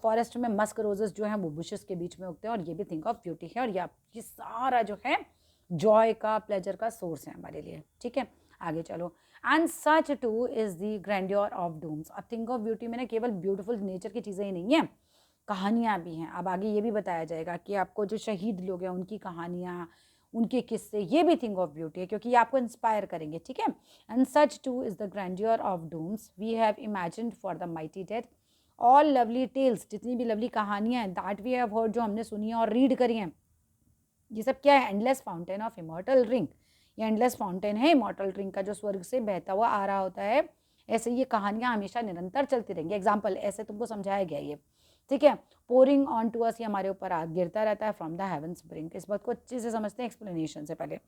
फॉरेस्ट में मस्क रोजेस जो हैं वो बुशेस के बीच में उगते हैं, और ये भी थिंक ऑफ ब्यूटी है, और ये सारा जो है जॉय का, प्लेजर का सोर्स है हमारे लिए, ठीक है। आगे चलो। And such too is the grandeur of dooms. अब थिंक ऑफ ब्यूटी में ना केवल ब्यूटीफुल नेचर की चीज़ें ही नहीं है, कहानियाँ भी हैं। अब आगे ये भी बताया जाएगा कि आपको जो शहीद लोग हैं उनकी कहानियाँ, उनके किस्से, ये भी थिंग ऑफ ब्यूटी है, क्योंकि ये आपको इंस्पायर करेंगे, ठीक है। And such too is the grandeur of dooms we have imagined for the mighty dead, all lovely tales, जितनी भी लवली कहानियाँ हैं, दैट वी हैव हर्ड, जो हमने सुनी है और रीड करी हैं, ये सब क्या है, endless fountain of immortal drink. ये एंडलेस फाउंटेन है इमॉर्टल ड्रिंक का, जो स्वर्ग से बहता हुआ आ रहा होता है। ऐसे ये कहानियाँ हमेशा निरंतर चलती रहेंगी। एग्जाम्पल ऐसे तुमको समझाया गया ये, ठीक है। पोरिंग ऑन टू अस, ये हमारे ऊपर गिरता रहता है, फ्रॉम द हेवंस ब्रिंक। इस बात को अच्छे से समझते हैं एक्सप्लेनेशन से पहले।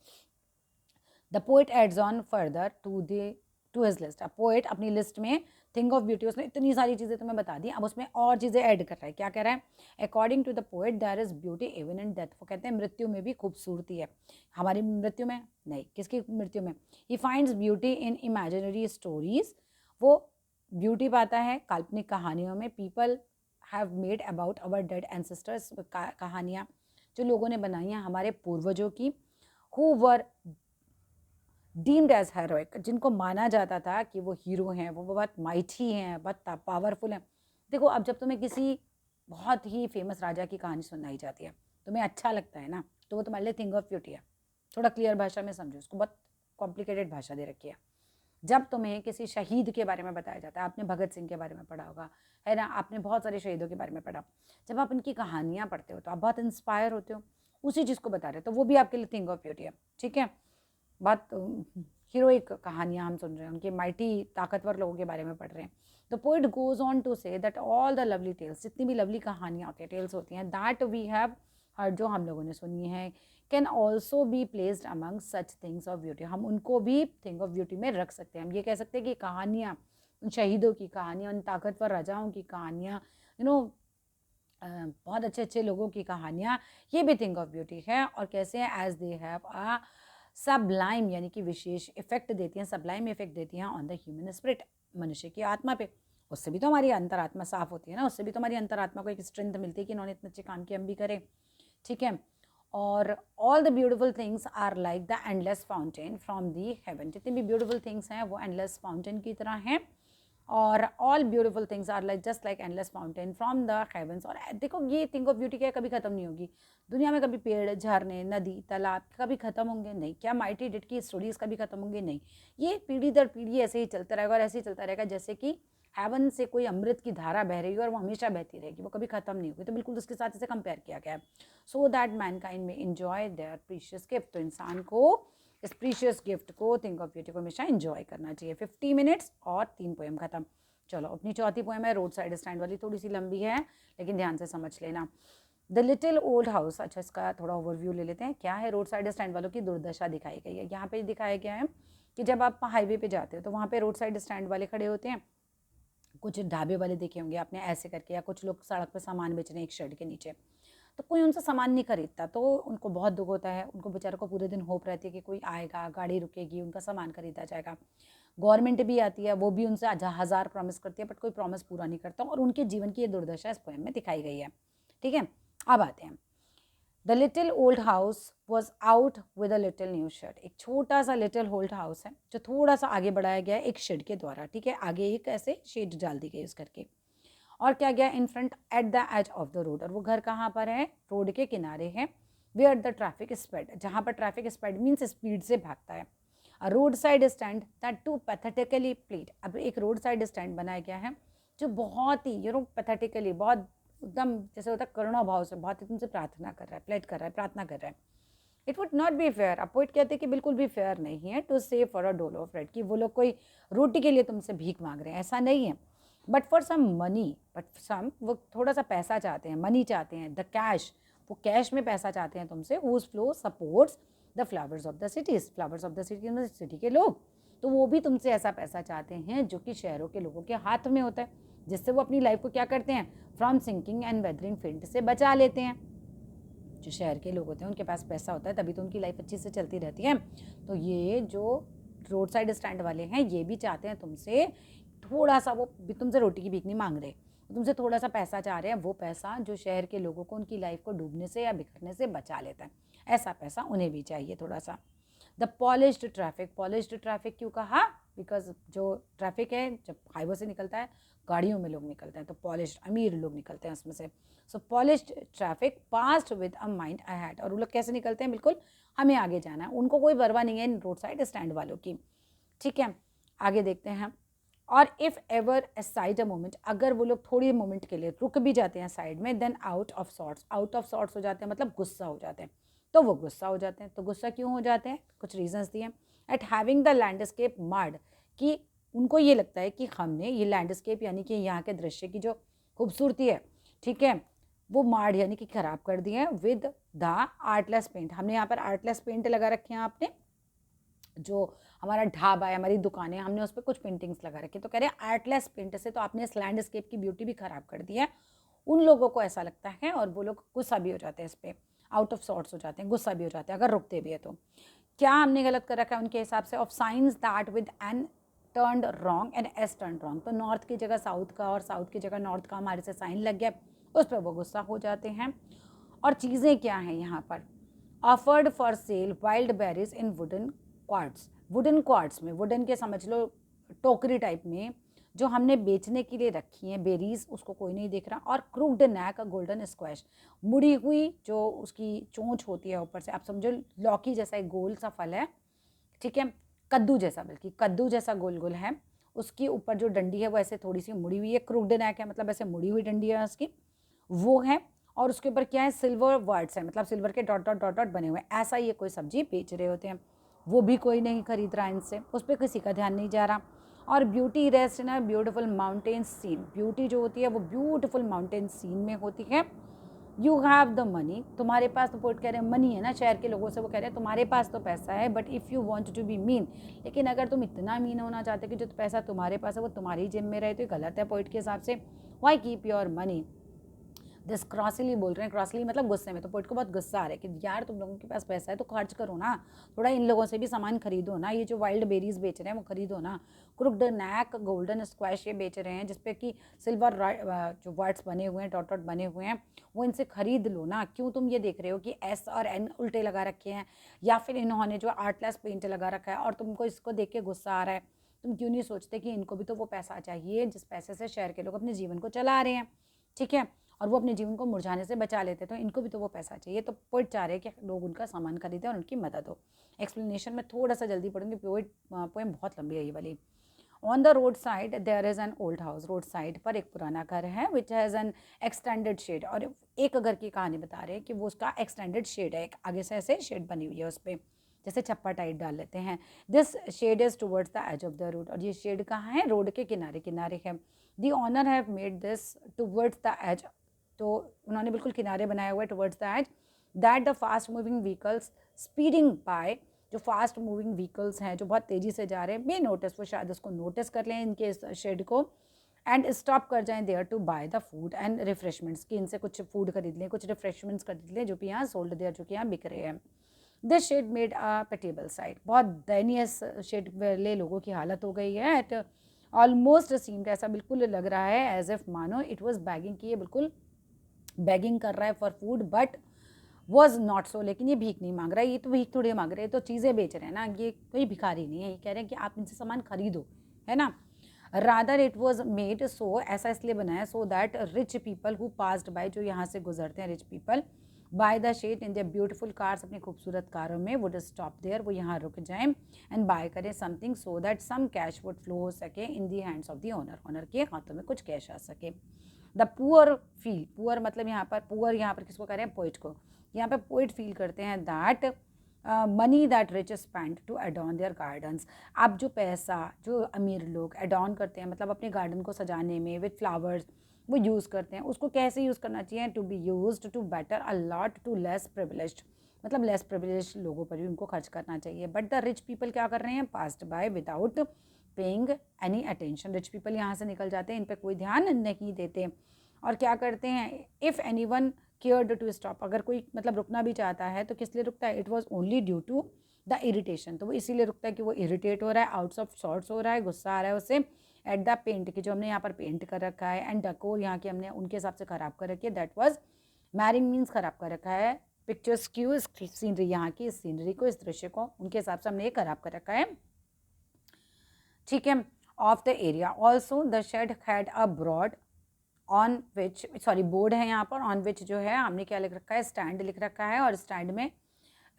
The poet adds on further to his list. अब पोएट अपनी लिस्ट में थिंग ऑफ ब्यूटी, उसने इतनी सारी चीज़ें तुम्हें बता दी, अब उसमें और चीज़ें ऐड कर रहा है। क्या कह रहा है, according to the poet there is beauty even in death. वो कहते हैं मृत्यु में भी खूबसूरती है। हमारी मृत्यु में नहीं, किसकी मृत्यु में। He finds beauty in imaginary stories, वो ब्यूटी पाता है काल्पनिक कहानियों में। People have made about our dead ancestors, कहानियाँ जो लोगों ने बनाई हैं हमारे पूर्वजों की, who were deemed as heroic, जिनको माना जाता था कि वो हीरो हैं, वो बहुत माइटी हैं, बहुत पावरफुल हैं। देखो अब जब तुम्हें किसी बहुत ही फेमस राजा की कहानी सुनाई जाती है, तुम्हें अच्छा लगता है ना, तो वो तुम्हारे लिए थिंग ऑफ ब्यूटी है। थोड़ा क्लियर भाषा में समझो उसको, बहुत कॉम्प्लिकेटेड भाषा दे रखी है। जब तुम्हें किसी शहीद के बारे में बताया जाता है, आपने भगत सिंह के बारे में पढ़ा होगा, है ना, आपने बहुत सारे शहीदों के बारे में पढ़ा, जब आप उनकी कहानियाँ पढ़ते हो तो आप बहुत इंस्पायर होते हो, उसी चीज़ को बता रहे हो, तो वो भी आपके लिए थिंग ऑफ ब्यूटी है, ठीक है। बहुत हीरोइक कहानियाँ हम सुन रहे हैं, उनके माइटी ताकतवर लोगों के बारे में पढ़ रहे हैं। तो poet goes on to say that all the lovely tales, जितनी भी लवली कहानियाँ होती हैं, टेल्स होती हैं, दैट वी हैव हर्ड, जो हम लोगों ने सुनी है, can also be placed among such things of beauty, हम उनको भी थिंग ऑफ ब्यूटी में रख सकते हैं। हम ये कह सकते हैं कि कहानियाँ, उन शहीदों की कहानियाँ, उन ताकतवर राजाओं की कहानियाँ, बहुत अच्छे अच्छे लोगों की कहानियाँ, ये भी थिंग ऑफ ब्यूटी है। और कैसे हैं, as they have a sublime, यानी कि विशेष इफेक्ट देती हैं, सबलाइम इफेक्ट देती हैं ऑन द ह्यूमन स्पिरिट, मनुष्य की आत्मा पे। उससे भी तो हमारी अंतरात्मा साफ होती है ना, उससे भी तो हमारी अंतरात्मा को एक स्ट्रेंथ मिलती है कि इन्होंने इतने अच्छे काम किए, हम भी करें, ठीक है। और all the beautiful things are like the endless fountain from the heaven, जितनी भी ब्यूटिफुल थिंग्स हैं वो एंडलेस फाउंटेन की तरह हैं, और all beautiful things are like just like endless fountain from the heavens. और देखो ये थिंग ऑफ ब्यूटी क्या कभी खत्म नहीं होगी दुनिया में, कभी पेड़, झरने, नदी, तालाब कभी खत्म होंगे नहीं, क्या माइटी डिड की स्टोरीज कभी खत्म होंगे नहीं, ये पीढ़ी दर पीढ़ी ऐसे ही चलता रहेगा, और ऐसे ही चलता रहेगा जैसे कि हेवन से कोई अमृत की धारा बह रही है और वो हमेशा बहती रहेगी, वो कभी खत्म नहीं होगी। तो बिल्कुल उसके साथ इसे कंपेयर किया गया है, सो दैट मैनकाइंड में एंजॉय देयर प्रीशियस गिफ्ट। तो इंसान को इस प्रीशियस गिफ्ट को, थिंक ऑफ ब्यूटी को हमेशा एंजॉय करना चाहिए। 50 मिनट्स और 3 पोएम खत्म। चलो अपनी चौथी पोएम है रोड साइड स्टैंड वाली, थोड़ी सी लंबी है लेकिन ध्यान से समझ लेना। द लिटिल ओल्ड हाउस, अच्छा इसका थोड़ा ओवरव्यू ले लेते हैं। क्या है, रोड साइड स्टैंड वालों की दुर्दशा दिखाई गई है। यहाँ पे दिखाया गया है कि जब आप हाईवे पे जाते हो तो वहाँ पे रोड साइड स्टैंड वाले खड़े होते हैं, कुछ ढाबे वाले देखे होंगे आपने ऐसे करके, या कुछ लोग सड़क पे सामान बेच रहे हैं एक शेड के नीचे, तो कोई उनसे सामान नहीं खरीदता, तो उनको बहुत दुख होता है, उनको बेचारों को पूरे दिन होप रहती है कि कोई आएगा, गाड़ी रुकेगी, उनका सामान खरीदा जाएगा। गवर्नमेंट भी आती है, वो भी उनसे 1000 प्रॉमिस करती है, बट कोई प्रॉमिस पूरा नहीं करता, और उनके जीवन की ये दुर्दशा इस पोएम में दिखाई गई है। ठीक है, अब आते हैं। The little old house was out with a little new shed. एक छोटा सा लिटिल ओल्ड हाउस है जो थोड़ा सा आगे बढ़ाया गया है एक शेड के द्वारा। ठीक है, आगे एक ऐसे शेड डाल दी गई उस करके, और क्या गया, in front at the edge of the road. और वो घर कहाँ पर है, रोड के किनारे है। वेयर द ट्रैफिक स्पीड, जहाँ पर ट्रैफिक स्पीड मीन्स स्पीड से भागता है। Road side stand that too pathetically plead. अब एक रोड साइड स्टैंड बनाया गया है जो बहुत ही पैथेटिकली, बहुत एकदम जैसे होता है करुणा भाव से, बहुत ही तुमसे प्रार्थना कर रहा है, प्लेड कर रहा है, प्रार्थना कर रहा है। It would not be fair, अब पोइट कहते हैं कि बिल्कुल भी फेयर नहीं है टू सेव फॉर अ डोल ऑफ ब्रेड, कि वो लोग कोई रोटी के लिए तुमसे भीख मांग रहे हैं, ऐसा नहीं है। But for some money, but some वो थोड़ा सा पैसा चाहते हैं, मनी चाहते हैं, द कैश, वो कैश में पैसा चाहते हैं तुमसे, whose flow supports the flowers of the cities, flowers of the city, city के लोग, तो वो भी तुमसे ऐसा पैसा चाहते हैं जो कि शहरों के लोगों के हाथ में होता है, जिससे वो अपनी लाइफ को क्या करते हैं, from sinking and weathering field से बचा लेते हैं। जो शहर के लोग होते हैं उनके पास पैसा होता है तभी तो उनकी लाइफ अच्छी से चलती रहती है। तो ये जो रोड साइड स्टैंड वाले हैं ये भी चाहते हैं तुमसे थोड़ा सा, वो भी तुमसे रोटी की भीख नहीं मांग रहे, तुमसे थोड़ा सा पैसा चाह रहे हैं, वो पैसा जो शहर के लोगों को उनकी लाइफ को डूबने से या बिखरने से बचा लेता है, ऐसा पैसा उन्हें भी चाहिए थोड़ा सा। The polished traffic, polished traffic क्यों कहा, बिकॉज जो ट्रैफिक है जब हाईवे से निकलता है गाड़ियों में लोग निकलते हैं, तो पॉलिश्ड अमीर लोग निकलते हैं उसमें से। So polished traffic passed with a mind ahead, और वो लोग कैसे निकलते हैं, बिल्कुल हमें आगे जाना है, उनको कोई परवाह नहीं है इन रोड साइड स्टैंड वालों की। ठीक है, आगे देखते हैं। और if ever A side a moment, अगर वो लोग थोड़ी मोमेंट के लिए रुक भी जाते हैं साइड में, then out of sorts, out of sorts हो जाते हैं मतलब गुस्सा हो जाते हैं, तो वो गुस्सा हो जाते हैं। तो गुस्सा क्यों हो जाते हैं, कुछ रीजंस दिए। एट हैविंग द लैंडस्केप मार्ड, कि उनको ये लगता है कि हमने ये लैंडस्केप यानी कि यहाँ के दृश्य की जो खूबसूरती है, ठीक है, वो मार्ड यानी कि खराब कर दिए हैं विद द आर्टलेस पेंट। हमने यहाँ पर आर्टलेस पेंट लगा रखे हैं, आपने जो हमारा ढाबा है, हमारी दुकानें, हमने उस पर कुछ पेंटिंग्स लगा रखी है, तो कह रहे हैं आर्टलेस पेंट से तो आपने इस लैंडस्केप की ब्यूटी भी खराब कर दी है। उन लोगों को ऐसा लगता है और वो लोग गुस्सा भी हो जाते हैं इस पर, आउट ऑफ सॉर्ट्स हो जाते हैं, गुस्सा भी हो जाते हैं अगर रुकते भी है तो। क्या हमने गलत कर रखा है उनके हिसाब से, of science that with an turned wrong and as turn wrong, तो नॉर्थ की जगह साउथ का और साउथ की जगह नॉर्थ का हमारे से साइन लग गया, उस पर वो गुस्सा हो जाते हैं। और चीज़ें क्या हैं यहाँ पर, offered for sale wild berries in wooden quartz, wooden quartz में, वुडन के समझ लो टोकरी टाइप में जो हमने बेचने के लिए रखी हैं बेरीज, उसको कोई नहीं देख रहा। और क्रूक्ड नेक, गोल्डन स्क्वैश, मुड़ी हुई जो उसकी चोंच होती है ऊपर से, आप समझो लौकी जैसा एक गोल सा फल है, ठीक है, कद्दू जैसा, बल्कि कद्दू जैसा गोल गोल है, उसकी ऊपर जो डंडी है वो ऐसे थोड़ी सी मुड़ी हुई है, क्रूक्ड नेक है मतलब ऐसे मुड़ी हुई डंडी है उसकी, वो है। और उसके ऊपर क्या है, सिल्वर वर्ड्स है, मतलब सिल्वर के डॉट डॉट डॉट डॉट बने हुए हैं। ऐसा ये कोई सब्जी बेच रहे होते हैं, वो भी कोई नहीं खरीद रहा इनसे, उस पर किसी का ध्यान नहीं जा रहा। और beauty rest in a beautiful mountain scene, beauty जो होती है वो ब्यूटीफुल माउंटेन सीन में होती है। यू हैव द मनी, तुम्हारे पास, तो पोइट कह रहे हैं मनी है ना, शहर के लोगों से वो कह रहे हैं तुम्हारे पास तो पैसा है, but if you want to be mean, लेकिन अगर तुम इतना मीन होना चाहते कि जो पैसा तुम्हारे पास है वो तुम्हारी जेब में रहे, तो ये गलत है पोइट के हिसाब से। Why keep your money this crossly बोल रहे हैं, क्रॉसली मतलब गुस्से में। तो पोइट को बहुत गुस्सा आ रहा है कि यार तुम लोगों के पास पैसा है तो खर्च करो ना, थोड़ा इन लोगों से भी सामान खरीदो ना, ये जो वाइल्ड बेरीज बेच रहे हैं वो खरीदो ना। क्रुक्ड नेक गोल्डन स्क्वैश ये बेच रहे हैं जिसपे कि सिल्वर जो वर्ड्स बने हुए हैं, डॉट डॉट बने हुए हैं, वो इनसे खरीद लो ना। क्यों तुम ये देख रहे हो कि एस और एन उल्टे लगा रखे हैं, या फिर इन्होंने जो आर्टलेस पेंट लगा रखा है और तुमको इसको देख के गुस्सा आ रहा है। तुम क्यों नहीं सोचते कि इनको भी तो वो पैसा चाहिए जिस पैसे से शहर के लोग अपने जीवन को चला रहे हैं, ठीक है, और वो अपने जीवन को मुरझाने से बचा लेते, तो इनको भी तो वो पैसा चाहिए। तो पोइट चाह रहे हैं कि लोग उनका सामान खरीदें और उनकी मदद हो। एक्सप्लेनेशन में थोड़ा सा जल्दी पढ़ूंगी, पोएम बहुत लंबी है ये वाली। On the road side there is an old house, road side पर एक पुराना घर है, which has an extended shed. और एक घर की कहानी बता रहे हैं कि वो उसका एक्सटेंडेड शेड है, एक आगे से ऐसे शेड बनी हुई है उस पर, जैसे छप्पा टाइट डाल लेते हैं। This shed is towards the edge of the road, और ये शेड कहाँ है, रोड के किनारे किनारे है। The owner have made this towards the edge, तो उन्होंने बिल्कुल किनारे बनाया हुआ है, towards the edge, that the fast moving vehicles speeding by, जो फास्ट मूविंग व्हीकल्स हैं जो बहुत तेज़ी से जा रहे हैं, बे नोटिस, वो शायद उसको नोटिस कर लें इनके इस शेड को, एंड स्टॉप कर जाएं there to buy the food and refreshments, कि इनसे कुछ फूड खरीद लें, कुछ रिफ्रेशमेंट्स खरीद लें जो कि यहाँ सोल्ड देयर, जो कि यहाँ बिक रहे हैं। This shade made a pitiable sight, बहुत दयनीय शेड वाले लोगों की हालत हो गई है। एट ऑलमोस्ट सीम्ड, ऐसा बिल्कुल लग रहा है एज इफ मानो इट वॉज बैगिंग, की ये बिल्कुल बैगिंग कर रहा है for food, but was not so, लेकिन ये भीख नहीं मांग रहा है, ये तो भीख थोड़ी मांग रहे हैं, तो चीज़ें बेच रहे हैं ना, ये कोई भिखारी नहीं है, ये कह रहे हैं कि आप इनसे सामान खरीदो, है ना। Rather it was made so, ऐसा इसलिए बनाया, so that rich people who passed by, जो यहाँ से गुजरते हैं rich people, by the shed in their beautiful cars, अपनी खूबसूरत कारों में, वुड स्टॉप देयर, वो यहाँ रुक जाएं, एंड बाय करें something so that some cash would flow हो सके in the hands of the owner, owner के हाथों में कुछ कैश आ सके। द पुअर फील, पुअर मतलब यहाँ पर पुअर, यहाँ पर किसको कह रहे हैं, पोइट को। यहाँ पे पोइट फील करते हैं that money that rich spend to adorn their gardens, अब जो पैसा जो अमीर लोग एडॉन करते हैं, मतलब अपने गार्डन को सजाने में विद फ्लावर्स वो यूज़ करते हैं, उसको कैसे यूज़ करना चाहिए, to be used to better a lot to less privileged, मतलब लेस प्रिविलेज्ड लोगों पर भी उनको खर्च करना चाहिए। बट द रिच पीपल क्या कर रहे हैं, passed by without paying any attention, rich people यहाँ से निकल जाते हैं, इन पर कोई ध्यान नहीं देते, और क्या करते हैं, if anyone cared to stop, अगर कोई मतलब रुकना भी चाहता है तो किस लिए रुकता है, it was only due to the irritation, तो वो इसीलिए रुकता है कि वो इरिटेट हो रहा है, आउट्स ऑफ सॉर्ट्स हो रहा है, गुस्सा आ रहा है उसे, एट द पेंट की, जो हमने यहाँ पर पेंट कर रखा है, एंड डकोर यहाँ की हमने उनके हिसाब से ख़राब कर रखी है, दैट वॉज मैरिंग मीन्स ख़राब कर रखा है, पिक्चर्स क्यू, इस सीनरी, यहाँ की इस सीनरी को, इस दृश्य को उनके हिसाब से हमने ये ख़राब कर रखा है, ठीक है। Of the area also the shed had a broad on which, sorry board है यहाँ पर, ऑन विच जो है हमने क्या लिख रखा है, स्टैंड लिख रखा है, और स्टैंड में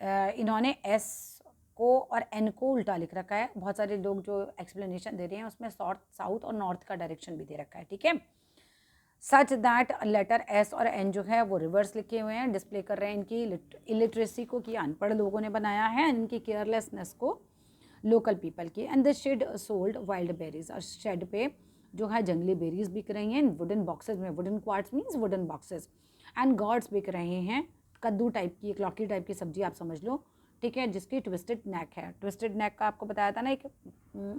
इन्होंने एस को और एन को उल्टा लिख रखा है। बहुत सारे लोग जो एक्सप्लेनेशन दे रहे हैं उसमें साउथ और नॉर्थ का डायरेक्शन भी दे रखा है, ठीक है। सच दैट लेटर एस और एन जो है वो रिवर्स लिखे हुए हैं, डिस्प्ले कर रहे हैं इनकी इलिटरेसी को, कि अनपढ़ लोगों ने बनाया है, इनकी केयरलेसनेस को लोकल पीपल की। And the shed sold wild berries, और शेड पे जो है जंगली बेरीज बिक रही हैं वुडन बॉक्सेस में, wooden quarts means wooden boxes, and goods बिक रहे हैं, कद्दू टाइप की, एक लौकी टाइप की सब्जी आप समझ लो, ठीक है, जिसकी ट्विस्टेड नेक है। ट्विस्टेड नेक का आपको बताया था ना, एक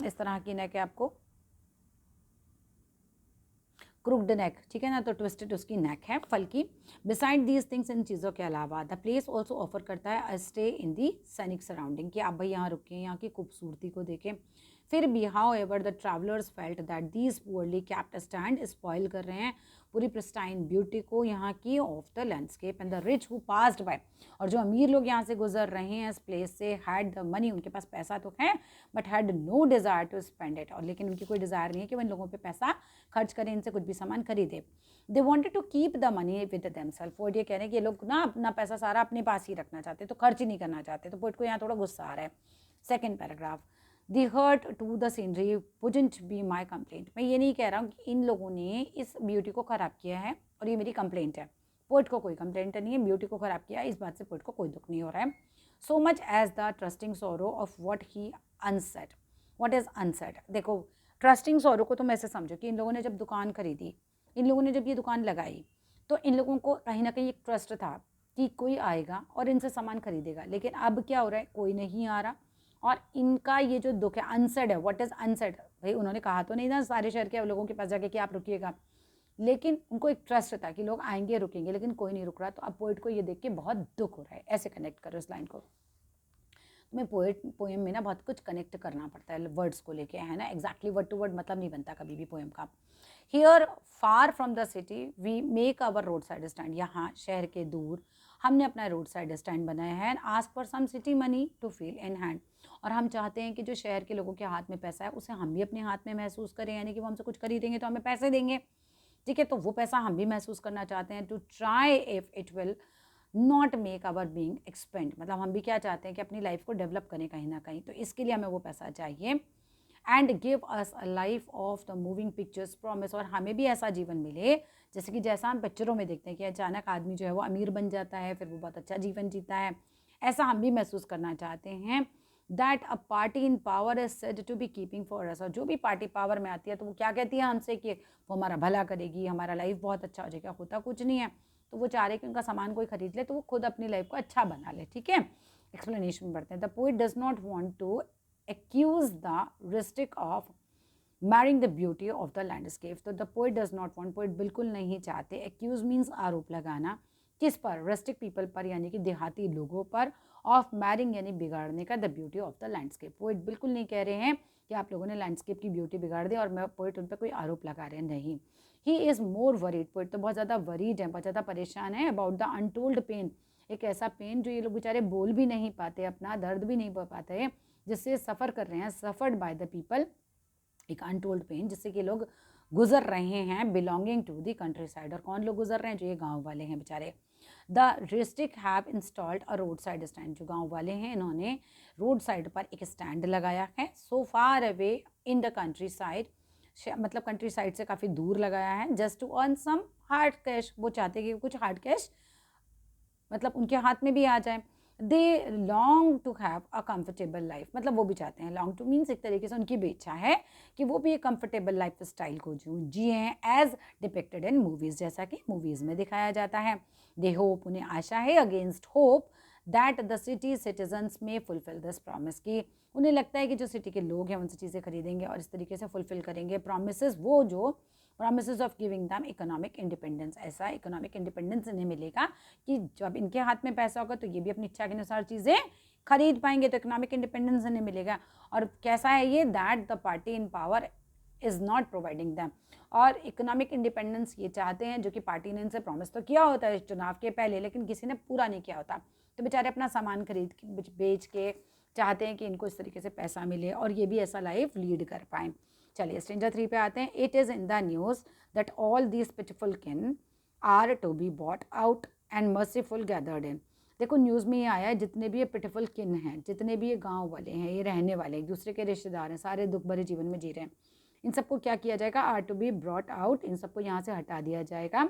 इस तरह की नेक है आपको, क्रुक्ड नेक, ठीक है ना, तो ट्विस्टेड उसकी नेक है फल की। बिसाइड दीज थिंग्स, इन चीज़ों के अलावा द प्लेस ऑल्सो ऑफर करता है अ स्टे इन दी सैनिक सराउंडिंग, कि आप भाई यहाँ रुकें, यहाँ की खूबसूरती को देखें। फिर भी how ever the travellers felt that these poorly kept stand spoil कर रहे हैं पूरी प्रिस्टाइन ब्यूटी को यहाँ की of the landscape, and the rich who passed bye, और जो अमीर लोग यहाँ से गुजर रहे हैं इस प्लेस से, हैड द मनी, उनके पास पैसा तो है, but had no desire to spend it, और लेकिन उनकी कोई डिज़ायर नहीं है कि वो इन लोगों पे पैसा खर्च करें, इनसे कुछ भी सामान खरीदे। They wanted to keep the money with themselves, poet ये कह रहे हैं कि ये लोग ना अपना पैसा सारा अपने पास ही रखना चाहते, तो खर्च ही नहीं करना चाहते, तो पोइट को यहाँ थोड़ा गुस्सा आ रहा है। Second paragraph, the hurt to the scenery wouldn't be my complaint, मैं ये नहीं कह रहा हूँ कि इन लोगों ने इस ब्यूटी को ख़राब किया है और ये मेरी कंप्लेंट है, पोइट को कोई कंप्लेंट नहीं है, ब्यूटी को ख़राब किया, इस बात से पोइट को कोई दुख नहीं हो रहा है। So much as the trusting sorrow of what he unsaid, what is unsaid, देखो ट्रस्टिंग सोरो को तुम ऐसे समझो कि इन लोगों ने जब दुकान खरीदी, इन लोगों ने जब ये दुकान लगाई, तो इन लोगों को कहीं ना कहीं एक ट्रस्ट था कि कोई आएगा और इनसे सामान खरीदेगा, लेकिन अब क्या हो रहा है, कोई नहीं आ रहा, और इनका ये जो दुख है, अनसेड है, व्हाट इज़ अनसेड, भाई उन्होंने कहा तो नहीं ना सारे शहर के लोगों के पास जाके कि आप रुकिएगा, लेकिन उनको एक ट्रस्ट रहता है कि लोग आएंगे रुकेंगे, लेकिन कोई नहीं रुक रहा। तो अब पोइट को ये देख के बहुत दुख हो रहा है। ऐसे कनेक्ट करो इस लाइन को। तुम्हें पोएम में ना बहुत कुछ कनेक्ट करना पड़ता है वर्ड्स को लेके, है ना। एग्जैक्टली वर्ड टू वर्ड मतलब नहीं बनता कभी भी पोएम का। Here far from the city we make our road side stand. यहाँ शहर के दूर हमने अपना रोड साइड स्टैंड बनाया है। And ask for some city money to feel in hand. और हम चाहते हैं कि जो शहर के लोगों के हाथ में पैसा है उसे हम भी अपने हाथ में महसूस करें, यानी कि वो हमसे कुछ खरीदेंगे तो हमें पैसे देंगे, ठीक है। तो वो पैसा हम भी महसूस करना चाहते हैं। To try if it will not make our being expand, मतलब हम भी क्या चाहते हैं कि अपनी लाइफ को डेवलप करें कहीं ना कहीं, तो इसके लिए हमें वो पैसा चाहिए। And give us a life of the moving pictures promise, और हमें भी ऐसा जीवन मिले जैसे कि जैसा हम पिक्चरों में देखते हैं कि अचानक आदमी जो है वो अमीर बन जाता है, फिर वो बहुत अच्छा जीवन जीता है, ऐसा हम भी महसूस करना चाहते हैं। That a party in power is said to be keeping for us, और जो भी पार्टी पावर में आती है तो वो क्या कहती है हमसे कि वो हमारा भला करेगी, हमारा लाइफ बहुत अच्छा हो जाएगा। होता कुछ नहीं है। तो वो चाह रहे कि उनका सामान कोई खरीद ले तो वो खुद अपनी लाइफ को अच्छा बना ले, ठीक है। एक्सप्लेनेशन बढ़ते हैं। The poet does not want to accuse the restrict of marring the beauty of the landscape. तो the poet does not want, poet बिल्कुल नहीं चाहते, एक्यूज मीन्स आरोप लगाना, किस पर, रेस्टिक पीपल पर, यानी कि देहाती लोगों पर, ऑफ मैरिंग यानी बिगाड़ने का, the beauty of the landscape. Poet बिल्कुल नहीं कह रहे हैं कि आप लोगों ने लैंडस्केप की ब्यूटी बिगाड़ दी, और मैं पोइट उन पर कोई आरोप लगा रहे हैं, नहीं। He is more worried, poet तो बहुत ज़्यादा वरीड है, बहुत ज़्यादा परेशान है, अबाउट द अनटोल्ड पेन, एक ऐसा पेन जो ये लोग बेचारे बोल भी नहीं पाते, अपना दर्द भी नहीं बोल पाते हैं, जिससे सफ़र कर रहे हैं, सफर्ड बाय द पीपल, एक अनटोल्ड पेन जिससे कि लोग गुजर रहे हैं, belonging to the country side. और कौन लोग गुजर रहे हैं, जो ये गाँव वाले हैं बेचारे। The restrict have installed a road side stand, जो गाँव वाले हैं इन्होंने रोड साइड पर एक स्टैंड लगाया है। So far away in the country side, मतलब कंट्री साइड से काफ़ी दूर लगाया है। Just to earn some hard cash, वो चाहते हैं कि कुछ हार्ड कैश मतलब उनके हाथ में भी आ जाए। They long to have a comfortable life, मतलब वो भी चाहते हैं, लॉन्ग टू मीन्स एक तरीके से उनकी भी इच्छा है कि वो भी एक कंफर्टेबल लाइफ स्टाइल को जिए हैं, एज डिपिक्टेड इन मूवीज़, जैसा कि मूवीज़ में दिखाया जाता है। दे होप, उन्हें आशा है, against hope that the city citizens में फुलफिल दिस प्रॉमिस, की उन्हें लगता है कि जो सिटी के लोग हैं उनसे चीज़ें खरीदेंगे और इस तरीके से फुलफिल करेंगे प्रोमिस, वो जो promise of giving them economic independence, ऐसा इकोनॉमिक इंडिपेंडेंस इन्हें मिलेगा कि जब इनके हाथ में पैसा होगा तो ये भी अपनी इच्छा के अनुसार चीज़ें खरीद पाएंगे, तो इकोनॉमिक इंडिपेंडेंस इन्हें मिलेगा। और कैसा है ये, that the party in power is not providing them, और इकोनॉमिक इंडिपेंडेंस ये चाहते हैं जो कि पार्टी ने इनसे प्रॉमिस तो किया होता है चुनाव के पहले, लेकिन किसी ने पूरा नहीं किया होता। तो बेचारे अपना सामान खरीद के बेच के चाहते हैं कि इनको इस तरीके से पैसा मिले और ये भी ऐसा लाइफ लीड कर पाएँ। चलिए स्ट्रेंजर 3 पे आते हैं। It is in the news that all these pitiful kin are to be bought out and merciful gathered in. देखो न्यूज़ में ये आया है, जितने भी ये पिटिफुल किन हैं, जितने भी ये गांव वाले हैं, ये रहने वाले एक दूसरे के रिश्तेदार हैं, सारे दुख भरे जीवन में जी रहे हैं, इन सबको क्या किया जाएगा, are to be brought out, इन सबको यहाँ से हटा दिया जाएगा,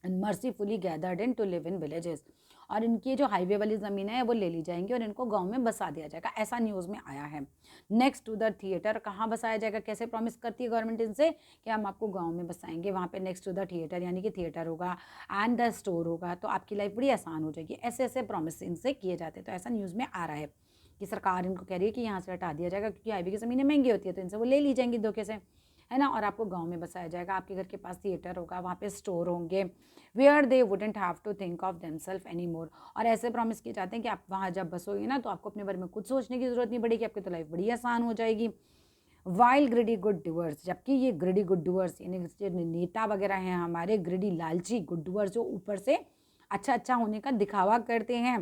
and mercifully gathered in to live in villages, और इनकी जो हाईवे वाली ज़मीन है वो ले ली जाएंगी और इनको गांव में बसा दिया जाएगा, ऐसा न्यूज़ में आया है। नेक्स्ट टू द थिएटर, कहाँ बसाया जाएगा, कैसे प्रॉमिस करती है गवर्नमेंट इनसे कि हम आपको गांव में बसाएंगे, वहाँ पे नेक्स्ट टू द थिएटर यानी कि थिएटर होगा, एंड द स्टोर होगा, तो आपकी लाइफ बड़ी आसान हो जाएगी। ऐसे ऐसे प्रॉमिस इनसे किए जाते हैं। तो ऐसा न्यूज़ में आ रहा है कि सरकार इनको कह रही है कि यहाँ से हटा दिया जाएगा, क्योंकि हाईवे की ज़मीनें महंगी होती है तो इनसे वो ले ली जाएंगी धोखे से, है ना, और आपको गांव में बसाया जाएगा, आपके घर के पास थिएटर होगा, वहाँ पे स्टोर होंगे, where they wouldn't have to think of themselves any more. और ऐसे प्रॉमिस किए जाते हैं कि आप वहाँ जब बसोगे ना तो आपको अपने बारे में कुछ सोचने की ज़रूरत नहीं पड़ेगी, आपकी तो लाइफ बड़ी आसान हो जाएगी। वाइल ग्रिडी गुड डूअर्स, जबकि ये ग्रिडी गुड डूअर्स यानी नेता वगैरह हैं हमारे, ग्रिडी लालची, गुड डूअर्स जो ऊपर से अच्छा अच्छा होने का दिखावा करते हैं,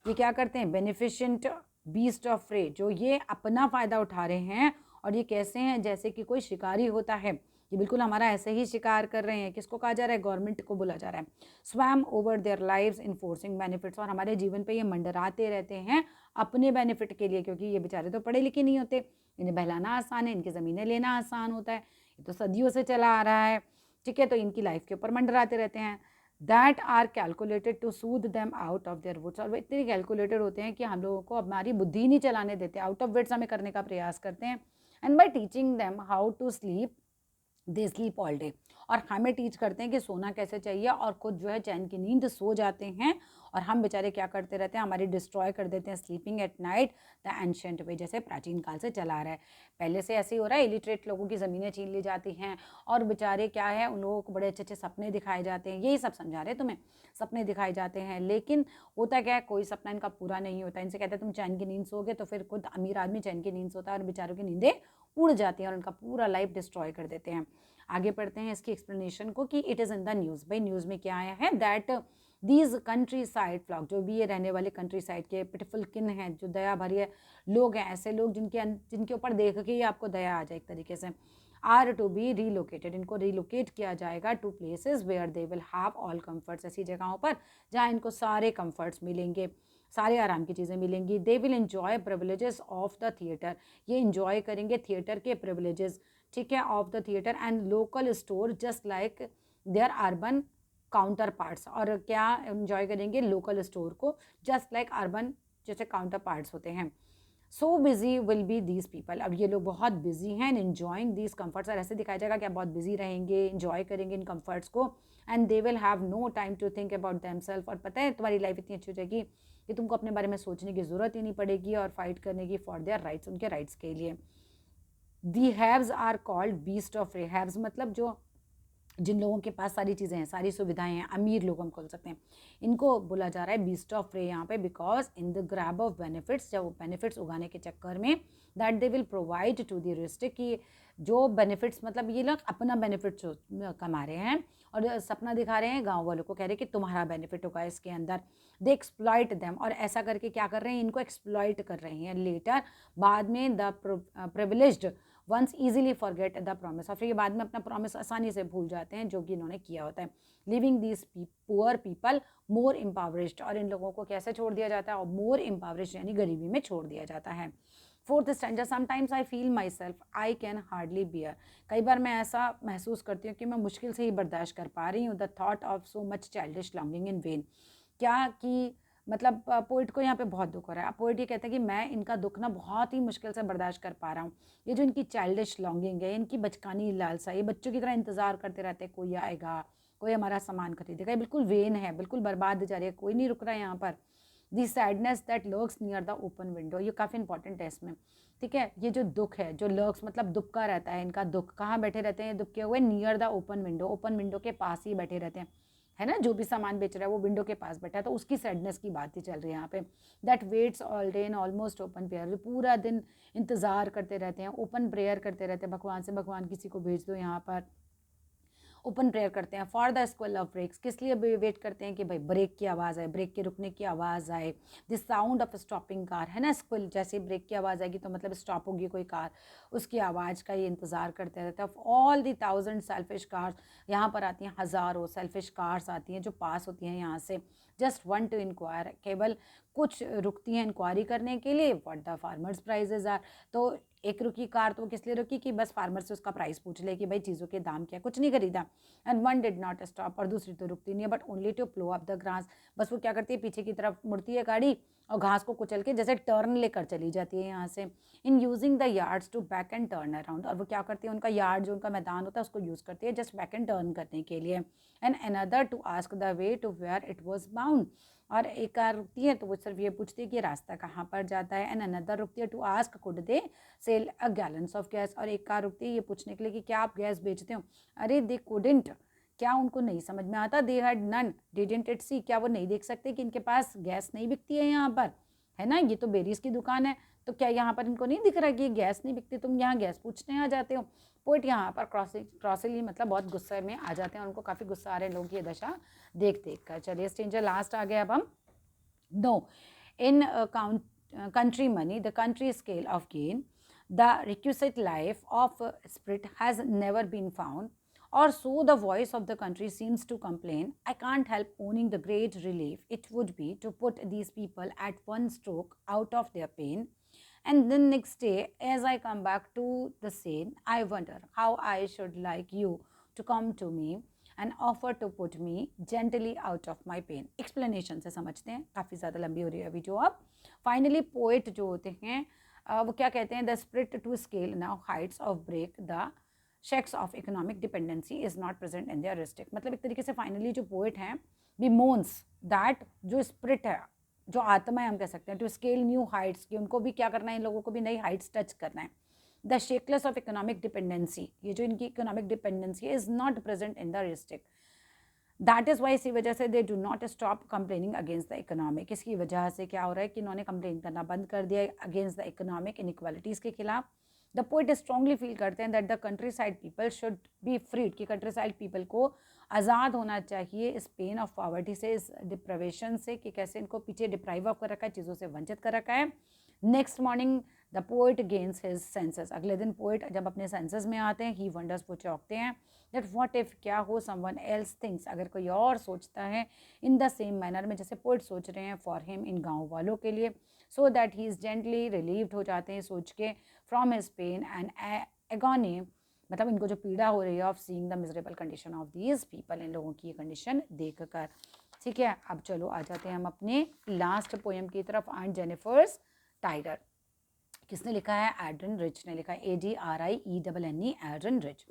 ये क्या करते हैं, बेनिफिशेंट बीस्ट ऑफ प्रे, जो ये अपना फ़ायदा उठा रहे हैं, और ये कैसे हैं, जैसे कि कोई शिकारी होता है, ये बिल्कुल हमारा ऐसे ही शिकार कर रहे हैं। किसको कहा जा रहा है, गवर्नमेंट को बोला जा रहा है। Swum over their lives enforcing benefits, और हमारे जीवन पे ये मंडराते रहते हैं अपने बेनिफिट के लिए, क्योंकि ये बेचारे तो पढ़े लिखे नहीं होते, इन्हें बहलाना आसान है, इनकी ज़मीनें लेना आसान होता है, ये तो सदियों से चला आ रहा है, ठीक है, तो इनकी लाइफ के ऊपर मंडराते रहते हैं। That are calculated to soothe them out of their woods, और वो इतने कैलकुलेटेड होते हैं कि हम लोगों को हमारी बुद्धि नहीं चलाने देते, आउट ऑफ विट्स हमें करने का प्रयास करते हैं। And by teaching them how to sleep they sleep all day, और हमें टीच करते हैं कि सोना कैसे चाहिए, और खुद जो है चैन की नींद सो जाते हैं, और हम बेचारे क्या करते रहते हैं, हमारी डिस्ट्रॉय कर देते हैं sleeping at night the ancient way, जैसे प्राचीन काल से चला आ रहा है। पहले से ऐसे ही हो रहा है, इलिटरेट लोगों की ज़मीनें छीन ली जाती हैं, और बेचारे क्या है, उन लोगों को बड़े अच्छे अच्छे सपने दिखाए जाते हैं, यही सब समझा रहे हैं तुम्हें, सपने दिखाए जाते हैं, लेकिन होता क्या है, कोई सपना इनका पूरा नहीं होता। इनसे कहते हैं तुम चैन की नींद सोगे, तो फिर खुद अमीर आदमी चैन की नींद सोता है, और बेचारों की नींदें उड़ जाती हैं और उनका पूरा लाइफ डिस्ट्रॉय कर देते हैं। आगे पढ़ते हैं इसकी एक्सप्लेनेशन को कि it is in the news. भाई न्यूज़ में क्या आया है, that these country side flock, जो भी ये रहने वाले कंट्री साइड के पिटिफुल किन हैं, जो दया भरी लोग हैं, ऐसे लोग जिनके ऊपर देख के ही आपको दया आ जाए एक तरीके से, आर टू बी रीलोकेटेड, इनको रीलोकेट किया जाएगा to places where they will have all comforts, ऐसी जगहों पर जहाँ इनको सारे कम्फर्ट्स मिलेंगे, सारे आराम की चीज़ें मिलेंगी। They will enjoy privileges of the theatre, ये इन्जॉय करेंगे थिएटर के प्रिविलेजेस, ठीक है, of the theatre and local store just like their urban counterparts, और क्या इन्जॉय करेंगे, लोकल स्टोर को, जस्ट लाइक अर्बन जैसे काउंटर पार्ट्स होते हैं। So busy will be these people, अब ये लोग बहुत बिजी हैं इन इन्जॉइंग दीज कम्फर्ट्स, और ऐसे दिखाया जाएगा कि आप बहुत बिजी रहेंगे, इन्जॉय करेंगे इन कम्फर्ट्स को, and they will have no time to think about themselves, और पता है तुम्हारी लाइफ इतनी अच्छी हो जाएगी कि तुमको अपने बारे में सोचने की ज़रूरत ही नहीं पड़ेगी, और फाइट करने की फॉर देयर राइट्स, उनके राइट्स के लिए। The haves are called beast of ray, haves मतलब जो जिन लोगों के पास सारी चीज़ें हैं, सारी सुविधाएं हैं, अमीर लोग हम बोल सकते हैं, इनको बोला जा रहा है बीस्ट ऑफ प्रे यहाँ पे, because in the grab of benefits, जब बेनिफिट्स उगाने के चक्कर में, that they will provide to the rest, कि जो बेनिफिट्स मतलब ये लोग अपना बेनिफिट कमा रहे हैं और सपना दिखा रहे हैं गाँव वालों को, कह रहे हैं कि तुम्हारा बेनिफिट होगा इसके अंदर, दे एक्सप्लॉइट देम, और ऐसा करके क्या कर रहे हैं, इनको एक्सप्लॉइट कर रहे हैं। लेटर बाद में the privileged ones easily forget the promise, और फिर ये बाद में अपना प्रॉमिस आसानी से भूल जाते हैं जो कि इन्होंने किया होता है। Leaving these poor people more impoverished, और इन लोगों को कैसे छोड़ दिया जाता है, और मोर इम्पावरिश्ड यानी गरीबी में छोड़ दिया जाता है। Fourth stanza, sometimes I feel myself I can hardly bear, कई बार मैं ऐसा महसूस करती हूँ कि मैं मुश्किल से ही बर्दाश्त कर पा रही हूँ, the thought of so much childish longing in when, क्या कि मतलब पोइट को यहाँ पे बहुत दुख हो रहा है। पोइट ये कहते हैं कि मैं इनका दुख ना बहुत ही मुश्किल से बर्दाश्त कर पा रहा हूँ, ये जो इनकी चाइल्डिश लॉन्गिंग है, इनकी बचकानी लालसा, ये बच्चों की तरह इंतज़ार करते रहते हैं कोई आएगा, कोई हमारा सामान खरीदेगा, ये बिल्कुल वेन है, बिल्कुल बर्बाद जा रही है, कोई नहीं रुक रहा है यहाँ पर। The sadness that lurks near the open window, ये काफ़ी इंपॉर्टेंट है इसमें, ठीक है, ये जो दुख है, जो लर्क्स मतलब दुबका रहता है, इनका दुख कहाँ बैठे रहते हैं दुबके हुए, near the open window, open window के पास ही बैठे रहते हैं, है ना, जो भी सामान बेच रहा है वो विंडो के पास बैठा है, तो उसकी सैडनेस की बात ही चल रही है यहाँ पे। That waits all day in almost open prayer, पूरा दिन इंतज़ार करते रहते हैं, ओपन प्रेयर करते रहते हैं भगवान से, भगवान किसी को भेज दो यहाँ पर, ओपन प्रेयर करते हैं for the squeal of brakes, किस लिए वेट करते हैं कि भाई ब्रेक की आवाज़ आए, ब्रेक के रुकने की आवाज़ आए, this sound of stopping car, है ना, स्क्वेल जैसे ब्रेक की आवाज़ आएगी तो मतलब स्टॉप होगी कोई कार, उसकी आवाज़ का ये इंतज़ार करते रहते हैं। ऑल दी 1000 सेल्फिश कार्स, यहाँ पर आती हैं हज़ारों सेल्फिश कार्स आती हैं जो पास होती हैं यहाँ से, जस्ट वन टू इंक्वायर, केवल कुछ रुकती हैं इंक्वायरी करने के लिए, what the farmers prices are, तो एक रुकी कार तो किस लिए रुकी कि बस फार्मर से उसका प्राइस पूछ ले कि भाई चीज़ों के दाम क्या, कुछ नहीं खरीदा। And one did not stop, और दूसरी तो रुकती नहीं है, but only to plough up the grass, बस वो क्या करती है पीछे की तरफ मुड़ती है गाड़ी और घास को कुचल के जैसे टर्न लेकर चली जाती है यहाँ से। In using the yards to back and turn around, और वो क्या करती है उनका यार्ड जो उनका मैदान होता है उसको यूज़ करती है जस्ट बैक एंड टर्न करने के लिए। And another to ask the way to where it was bound, और एक कार रुकती है तो वो सिर्फ ये पूछती है कि रास्ता कहाँ पर जाता है। एंड अनदर रुकती है to ask could they sell a gallons of gas, और एक कार रुकती है ये पूछने के लिए कि क्या आप गैस बेचते हो, अरे दे कुडेंट, क्या उनको नहीं समझ में आता, they had none didn't it see, क्या वो नहीं देख सकते कि इनके पास गैस नहीं बिकती है यहाँ पर, है ना, ये तो बेरीज की दुकान है, तो क्या यहाँ पर इनको नहीं दिख रहा कि गैस नहीं बिकती, तुम यहाँ गैस पूछने आ जाते हो। पोइट यहाँ पर क्रॉसली मतलब बहुत गुस्से में आ जाते हैं, उनको काफ़ी गुस्सा आ रहे हैं लोगों की दशा देख कर। चलिए स्ट्रेंजर लास्ट आ गया अब हम। No in country money, the country scale of gain, the requisite life of spirit has never been found, or so the voice of the country seems to complain. I can't help owning the great relief it would be to put these people at one stroke out of their pain. And then next day, as I come back to the scene, I wonder how I should like you to come to me and offer to put me gently out of my pain. Explanation से समझते हैं, काफ़ी ज़्यादा लंबी हो रही है video अब। फाइनली पोएट जो होते हैं वो क्या कहते हैं, the spirit to scale new heights of break the shackles of economic dependency is not present in their rustic. मतलब एक तरीके से फाइनली जो पोएट हैं वी मोन्स दैट जो स्पिरिट है, जो आत्मा है हम कह सकते हैं, टू स्केल न्यू हाइट्स, कि उनको भी क्या करना है, इन लोगों को भी नई हाइट्स टच करना है। द शेकलेस ऑफ इकोनॉमिक डिपेंडेंसी, ये जो इनकी इकोनॉमिक डिपेंडेंसी है, is not present in the rustic. That is why, इसी वजह से they do not stop complaining against the economic. इसकी वजह से क्या हो रहा है कि इन्होंने कंप्लेन करना बंद कर दिया अगेंस्ट द इकोनॉमिक इनइक्वालिटीज़ के खिलाफ। द पोइट स्ट्रांगली फील करते हैं that the country side people should be freed, कि कंट्री साइड पीपल को आज़ाद होना चाहिए इस पेन ऑफ पॉवर्टी से, इस डिप्रेवेशन से, कि कैसे इनको पीछे डिप्राइव ऑफ कर रखा है, चीज़ों से वंचित कर रखा है। Next morning the poet gains his senses, अगले दिन पोइट जब अपने सेंसेस में आते हैं, ही वंडर्स, वो चौंकते हैं, दैट व्हाट इफ, क्या हो, समवन एल्स थिंक्स, अगर कोई और सोचता है इन द सेम मैनर में जैसे पोइट सोच रहे हैं, फॉर हिम, इन गाँव वालों के लिए, so that he is gently relieved हो जाते हैं सोच के, from his pain and agony, मतलब इनको जो पीड़ा हो रही है of seeing the miserable condition of these people, इन लोगों की ये कंडीशन देख कर। ठीक है, अब चलो आ जाते हैं हम अपने लास्ट पोएम की तरफ, आंट जेनिफर्स टाइगर। किसने लिखा है? एड्रिन रिच ने लिखा है, ADRIENNE, Adrian rich.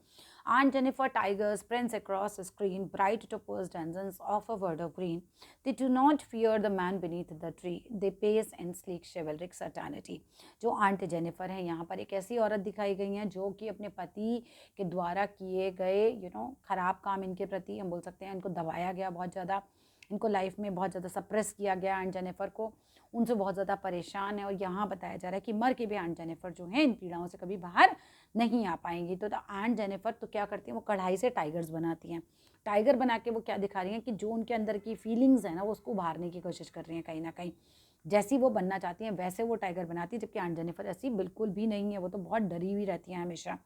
Aunt Jennifer tigers prance across the screen, bright topaz denizens of a world of green. They do not fear the man beneath the tree. They pace in sleek chivalric certainty. जो aunt Jennifer है यहाँ पर एक ऐसी औरत दिखाई गई हैं जो कि अपने पति के द्वारा किए गए खराब काम इनके प्रति, हम बोल सकते हैं इनको दबाया गया बहुत ज़्यादा, इनको लाइफ में बहुत ज़्यादा सप्रेस किया गया आंट जेनिफर को, उनसे बहुत ज़्यादा परेशान है। और यहाँ बताया जा रहा है कि मर के भी आंट जेनिफर जो है इन पीड़ाओं से कभी बाहर नहीं आ पाएंगी। तो आंट जेनिफर तो क्या करती हैं, वो कढ़ाई से टाइगर्स बनाती हैं। टाइगर बना के वो क्या दिखा रही हैं कि जो उनके अंदर की फीलिंग्स है ना, वो उसको उभारने की कोशिश कर रही हैं कहीं ना कहीं। जैसी वो बनना चाहती हैं वैसे वो टाइगर बनाती है, जबकि आंट जेनिफर ऐसी बिल्कुल भी नहीं है, वो तो बहुत डरी हुई रहती हैं हमेशा।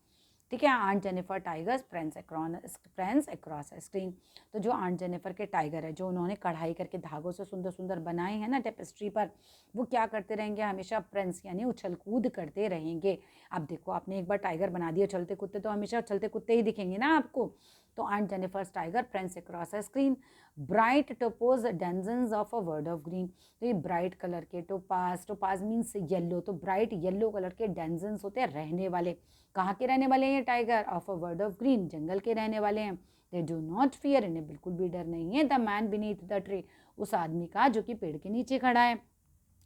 ठीक है, Aunt Jennifer tigers friends across screen. तो जो आंट जेनिफर के टाइगर है, जो उन्होंने कढ़ाई करके धागों से सुंदर सुंदर बनाए हैं ना टेपेस्ट्री पर, वो क्या करते रहेंगे हमेशा, फ्रेंड्स यानी उछल कूद करते रहेंगे। अब देखो, आपने एक बार टाइगर बना दिया चलते कुत्ते, तो हमेशा चलते कुत्ते ही दिखेंगे ना आपको। तो aunt Jennifer's tiger friends across a screen, bright topaz denizens of a world of green. तो ये ब्राइट कलर के टोपाज मीन्स येलो, तो ब्राइट येलो कलर के डेंजन्स होते हैं रहने वाले। कहाँ के रहने वाले हैं ये tiger? Of a world of green, जंगल के रहने वाले हैं। दे डू नॉट फियर, इन्हें बिल्कुल भी डर नहीं है। The man beneath the tree, उस आदमी का जो कि पेड़ के नीचे खड़ा है।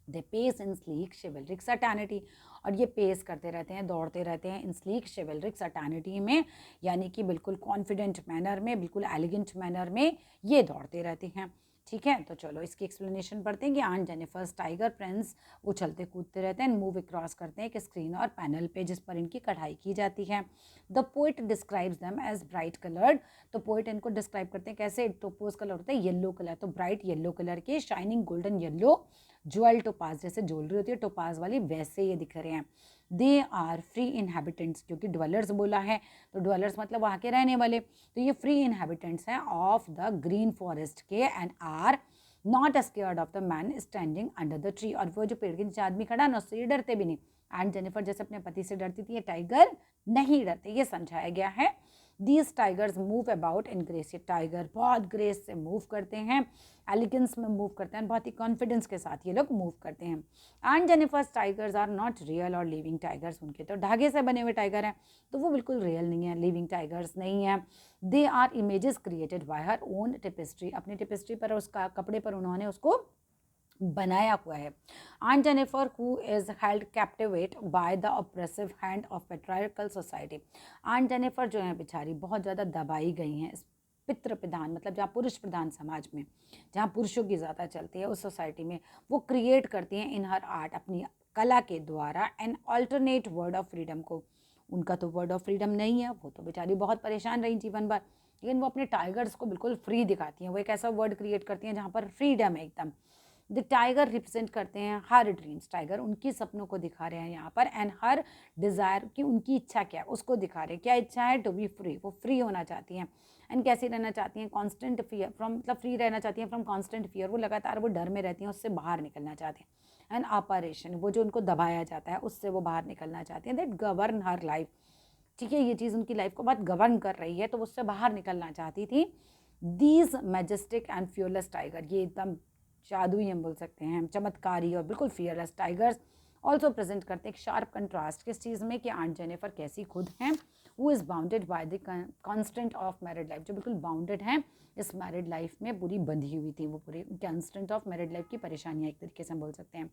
They pace in sleek chivalric certainty, और ये पेस करते रहते हैं, दौड़ते रहते हैं इन स्लीक शिवलरिक सर्टेनिटी में, यानी कि बिल्कुल कॉन्फिडेंट मैनर में, बिल्कुल एलिगेंट मैनर में ये दौड़ते रहते हैं। ठीक है, तो चलो इसकी एक्सप्लेनेशन पढ़ते हैं कि आंट जेनिफर्स टाइगर फ्रेंड्स उछलते कूदते रहते हैं, मूव क्रॉस करते हैं एक स्क्रीन और पैनल पे जिस पर इनकी कढ़ाई की जाती है। The poet describes them as bright coloured, तो पोइट इनको डिस्क्राइब करते हैं कैसे? टोपोज कलर होता है येलो कलर, तो ब्राइट येलो कलर के, shining golden yellow, jewel topaz, जैसे ज्वेलरी होती है टोपाज वाली, वैसे ये दिख रहे हैं। दे आर फ्री इनहेबिटेंट्स, क्योंकि ड्वेलर्स बोला है तो ड्वेलर्स मतलब वहाँ के रहने वाले, तो ये फ्री इनहेबिटेंट्स हैं ऑफ द ग्रीन फॉरेस्ट के, and are not scared of the man standing under the tree, और वो जो पेड़ के नीचे आदमी खड़ा ना, उससे ये डरते भी नहीं। एंड जेनिफर जैसे अपने पति से डरती थी, ये टाइगर नहीं डरते, ये समझाया गया है। These tigers move about in grace, ये टाइगर बहुत ग्रेस से मूव करते हैं, एलिगेंस में मूव करते हैं, बहुत ही कॉन्फिडेंस के साथ ये लोग मूव करते हैं। And Jennifer's tigers are not real और लिविंग टाइगर्स, उनके तो धागे से बने हुए टाइगर हैं, तो वो बिल्कुल रियल नहीं है, लिविंग टाइगर्स नहीं है। They are images created by her own tapestry, अपनी टेपेस्ट्री पर, उसका कपड़े पर उन्होंने उसको बनाया हुआ है। Aunt Jennifer who is held captivate by the oppressive hand of patriarchal society, Aunt Jennifer जो है बेचारी बहुत ज़्यादा दबाई गई हैं इस पितृ प्रधान, मतलब जहाँ पुरुष प्रधान समाज में, जहाँ पुरुषों की ज़्यादा चलती है उस सोसाइटी में, वो क्रिएट करती हैं इन हर आर्ट, अपनी कला के द्वारा, an alternate word of freedom को। उनका तो वर्ड ऑफ फ्रीडम नहीं है, वो तो बेचारी बहुत परेशान रही जीवन भर, लेकिन वो अपने टाइगर्स को बिल्कुल फ्री दिखाती हैं। वो एक ऐसा वर्ड क्रिएट करती हैं जहाँ पर फ्रीडम है एकदम। द टाइगर रिप्रेजेंट करते हैं हर ड्रीम्स, टाइगर उनकी सपनों को दिखा रहे हैं यहाँ पर, एंड हर डिज़ायर की, उनकी इच्छा क्या है उसको दिखा रहे हैं। क्या इच्छा है? टू बी फ्री, वो फ्री होना चाहती हैं। एंड कैसी रहना चाहती हैं? कॉन्स्टेंट फियर फ्रॉम, मतलब फ्री रहना चाहती हैं फ्रॉम कॉन्स्टेंट फियर, वो लगातार वो डर में रहती हैं, उससे बाहर निकलना चाहती हैं। एंड ऑपरेशन, वो जो उनको दबाया जाता है उससे वो बाहर निकलना चाहती हैं। दैट गवर्न हर लाइफ, ठीक है, ये चीज़ उनकी लाइफ को बहुत गवर्न कर रही है, तो वो उससे बाहर निकलना चाहती थी। दीज मैजेस्टिक एंड फ्यूरलेस टाइगर, ये एकदम जादुई हम बोल सकते हैं, चमत्कारी और बिल्कुल फियरलेस टाइगर्स ऑल्सो प्रेजेंट करते हैं एक शार्प कंट्रास्ट, किस चीज़ में? कि आंट जेनिफर कैसी खुद हैं who is bounded by the constant of married life, जो बिल्कुल बाउंडेड हैं इस मैरिड लाइफ में, पूरी बंधी हुई थी वो, पूरी कॉन्स्टेंट ऑफ मैरिड लाइफ की परेशानियाँ एक तरीके से हम बोल सकते हैं।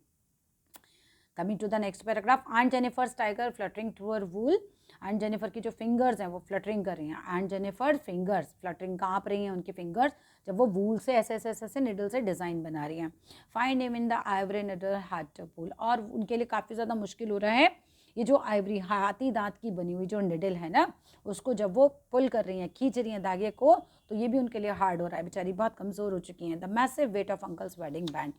Coming to the next paragraph, Aunt Jennifer's tiger fluttering through her wool. Aunt Jennifer की जो फिंगर्स हैं वो फ्लटरिंग कर रही हैं। आंट जेनिफर फिंगर्स फ्लटरिंग, काँप रही हैं उनकी फिंगर्स जब वो वूल से ऐसे ऐसे ऐसे ऐसे निडल से डिज़ाइन बना रही हैं। Find him in the ivory needle hard to pull, और उनके लिए काफ़ी ज़्यादा मुश्किल हो रहा है ये जो आइवरी हाथी दांत की बनी हुई जो निडल है ना, उसको जब वो पुल कर रही हैं, खींच रही हैं धागे को, तो ये भी उनके लिए हार्ड हो रहा है। बेचारी बहुत कमज़ोर हो चुकी हैं। The massive weight of uncle's wedding band,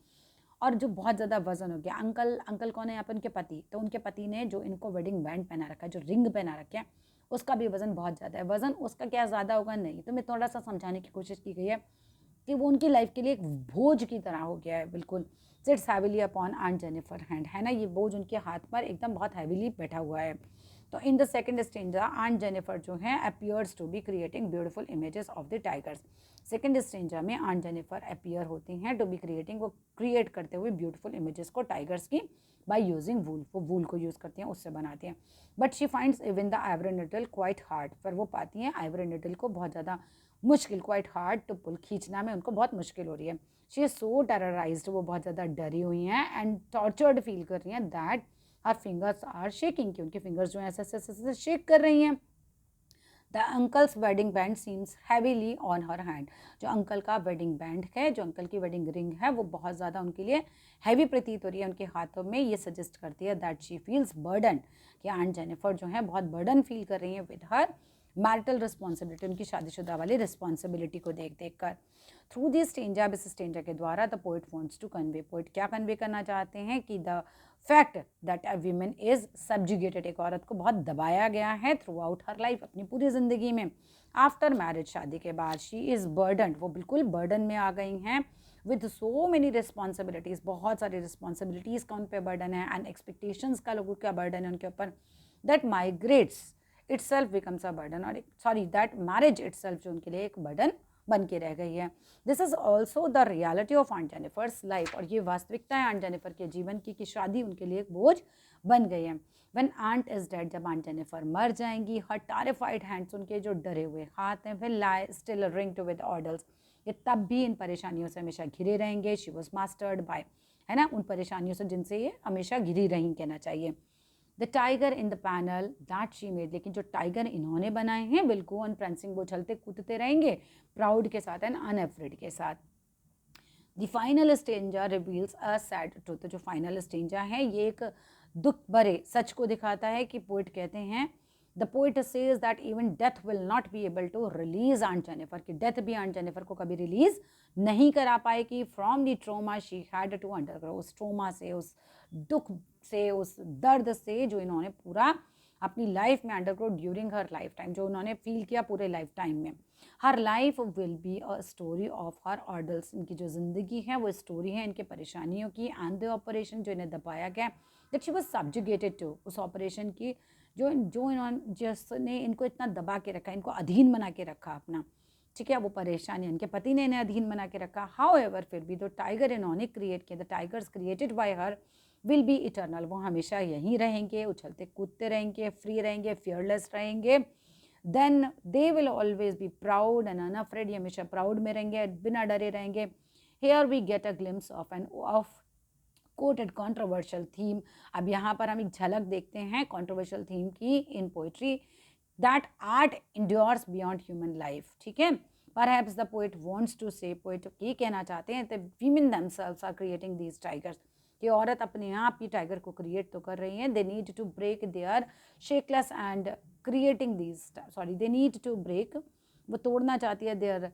और जो बहुत ज़्यादा वजन हो गया। अंकल कौन है यहाँ पर? उनके पति। तो उनके पति ने जो इनको वेडिंग बैंड पहना रखा है, जो रिंग पहना रखा है, उसका भी वजन बहुत ज़्यादा है। वजन उसका क्या ज़्यादा होगा? नहीं। तो मैं थोड़ा सा समझाने की कोशिश की गई है कि वो उनकी लाइफ के लिए एक बोझ की तरह हो गया है बिल्कुल। Sits heavily upon Aunt Jennifer hand, है ना, ये बोझ उनके हाथ पर एकदम बहुत हैविली बैठा हुआ है। तो in the second stanza Aunt Jennifer जो है appears to be creating beautiful images of the tigers. Second stanza में आंट जेनिफर अपीयर होती हैं टू बी क्रिएटिंग, वो क्रिएट करते हुए ब्यूटीफुल इमेजेस को टाइगर्स की बाय यूजिंग वूल, वो वूल को यूज़ करती हैं, उससे बनाती हैं। But she finds even the ivory needle quite hard, पर वो पाती हैं आइवरी निडल को बहुत ज़्यादा मुश्किल, क्वाइट हार्ड टू पुल, खींचना में उनको बहुत मुश्किल हो रही है। शी इज़ सो टेरराइज्ड, वो बहुत ज़्यादा डरी हुई हैं एंड टॉर्चर्ड फील कर रही हैं that her fingers are shaking, कि उनके फिंगर्स जो हैं ऐसे ऐसे ऐसे शेक कर रही हैं। The uncle's wedding band seems heavily on her hand, जो अंकल का वेडिंग बैंड है, जो अंकल की वेडिंग रिंग है, वो बहुत ज़्यादा उनके लिए हैवी प्रतीत हो रही है उनके हाथों में। ये सजेस्ट करती है दैट शी फील्स बर्डन, कि आंट जेनिफर जो है बहुत बर्डन फील कर रही हैं विद हर मैरिटल रिस्पॉन्सिबिलिटी, उनकी शादीशुदा वाली रिस्पॉन्सिबिलिटी को देख देख कर। थ्रू दिस स्टेंजा, अब इस स्टेंजा के द्वारा the poet wants to convey, poet क्या कन्वे करना चाहते हैं कि the fact that a women is subjugated, एक औरत को बहुत दबाया गया है थ्रू आउट हर लाइफ, अपनी पूरी ज़िंदगी में। आफ्टर मैरिज, शादी के बाद, शी इज़ बर्डन, वो बिल्कुल बर्डन में आ गई हैं विद सो मेनी रिस्पॉन्सिबिलिटीज़, बहुत सारी रिस्पॉन्सिबिलिटीज़ का उन पर बर्डन है एंड एक्सपेक्टेशंस का लोगों का बर्डन है उनके ऊपर। That migrates itself becomes a burden, और सॉरी दैट मैरिज इटसेल्फ जो उनके लिए एक बर्डन बन के रह गई है। This is also the reality of Aunt Jennifer's life, और ये वास्तविकता है आंट जेनिफर के जीवन की कि शादी उनके लिए एक बोझ बन गई है। व्हेन आंट इज डेड, जब आंट जेनिफर मर जाएंगी, हर टेरिफाइड हैंड्स, उनके जो डरे हुए हाथ हैं, फिर लाई स्टिल रिंग्ड विद ऑर्डर्स, ये तब भी इन परेशानियों से हमेशा घिरे रहेंगे। शी वॉज मास्टर्ड बाय, है ना, उन परेशानियों से जिनसे ये हमेशा घिरी रही कहना चाहिए। The tiger in the panel that she made, लेकिन जो टाइगर इन्होंने बनाए हैं विल गो ऑन प्रेंसिंग, वो चलते कूदते रहेंगे प्राउड के साथ एंड अनअफ्रेड के साथ। The final stanza reveals a sad truth, जो फाइनल स्टेंजा है ये एक दुख भरे सच को दिखाता है कि पोइट कहते हैं, the poet says that even death will not be able to release Aunt Jennifer, की डेथ भी आंट जेनिफर को कभी रिलीज नहीं करा पाएगी from the trauma she had to undergo, उस ट्रोमा से, उस दुख से, उस दर्द से जो इन्होंने पूरा अपनी लाइफ में undergo during her lifetime, जो उन्होंने फील किया पूरे लाइफ टाइम में। Her life will be a story of her ordeals, इनकी जो ज़िंदगी है वो स्टोरी है इनके परेशानियों की, एंड द ऑपरेशन जो इन्हें दबाया गया, that she was subjugated to, उस ऑपरेशन की जो इन्होंने, जिसने इनको इतना दबा के रखा, इनको अधीन बना के रखा अपना, ठीक है, वो परेशानी, इनके पति ने इन्हें अधीन बना के रखा। हाउ एवर, फिर भी, जो टाइगर इन्होंने क्रिएट किया, the tigers created by her will be eternal, वो हमेशा यहीं रहेंगे, उछलते कूदते रहेंगे, फ्री रहेंगे, फियरलेस रहेंगे। Then they will always be proud and unafraid, ये हमेशा प्राउड में रहेंगे, बिना डरे रहेंगे। Here we get a glimpse of coated controversial theme, अब यहाँ पर हम एक झलक देखते हैं कॉन्ट्रोवर्शियल थीम की in poetry, that art endures beyond human life, ठीक है। Perhaps the poet wants to say, poet ये कहना चाहते हैं that women themselves are creating these tigers, कि औरत अपने आप ही टाइगर को क्रिएट तो कर रही हैं। They need to break their shackles and creating these, sorry, they need to break, वो तोड़ना चाहती है their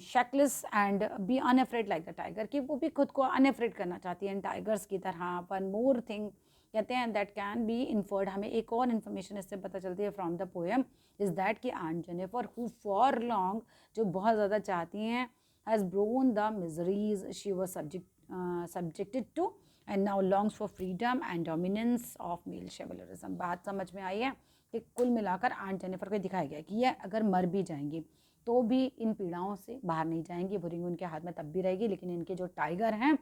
shackles and be unafraid like the tiger, कि वो भी खुद को अनअफ्रेड करना चाहती हैं टाइगर्स की तरह। वन मोर थिंग कहते हैं दैट कैन बी इन्फर्ड, हमें एक और इन्फॉर्मेशन इससे पता चलती है from the poem, is that कि aunt Jennifer who for long, जो बहुत ज़्यादा चाहती हैं, has borne the miseries she was subjected to and now longs for freedom and dominance of male chivalrism। बात समझ में आई है कि कुल मिलाकर आंट जेनिफर को दिखाया गया कि ये अगर मर भी जाएंगी तो भी इन पीड़ाओं से बाहर नहीं जाएंगी, वो रिंग उनके हाथ में तब भी रहेगी, लेकिन इनके जो टाइगर हैं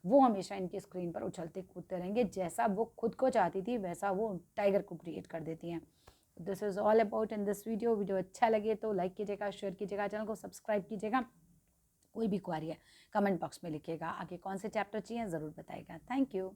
वो हमेशा इनकी स्क्रीन पर उछलते कूदते रहेंगे, जैसा वो खुद को चाहती थी वैसा वो टाइगर को क्रिएट कर देती हैं। This is all about in this video. Video अच्छा लगे तो लाइक कीजिएगा, शेयर कीजिएगा, चैनल को सब्सक्राइब कीजिएगा। कोई भी क्वेरी है कमेंट बॉक्स में लिखिएगा, आगे कौन से चैप्टर चाहिए ज़रूर बताइएगा। Thank you.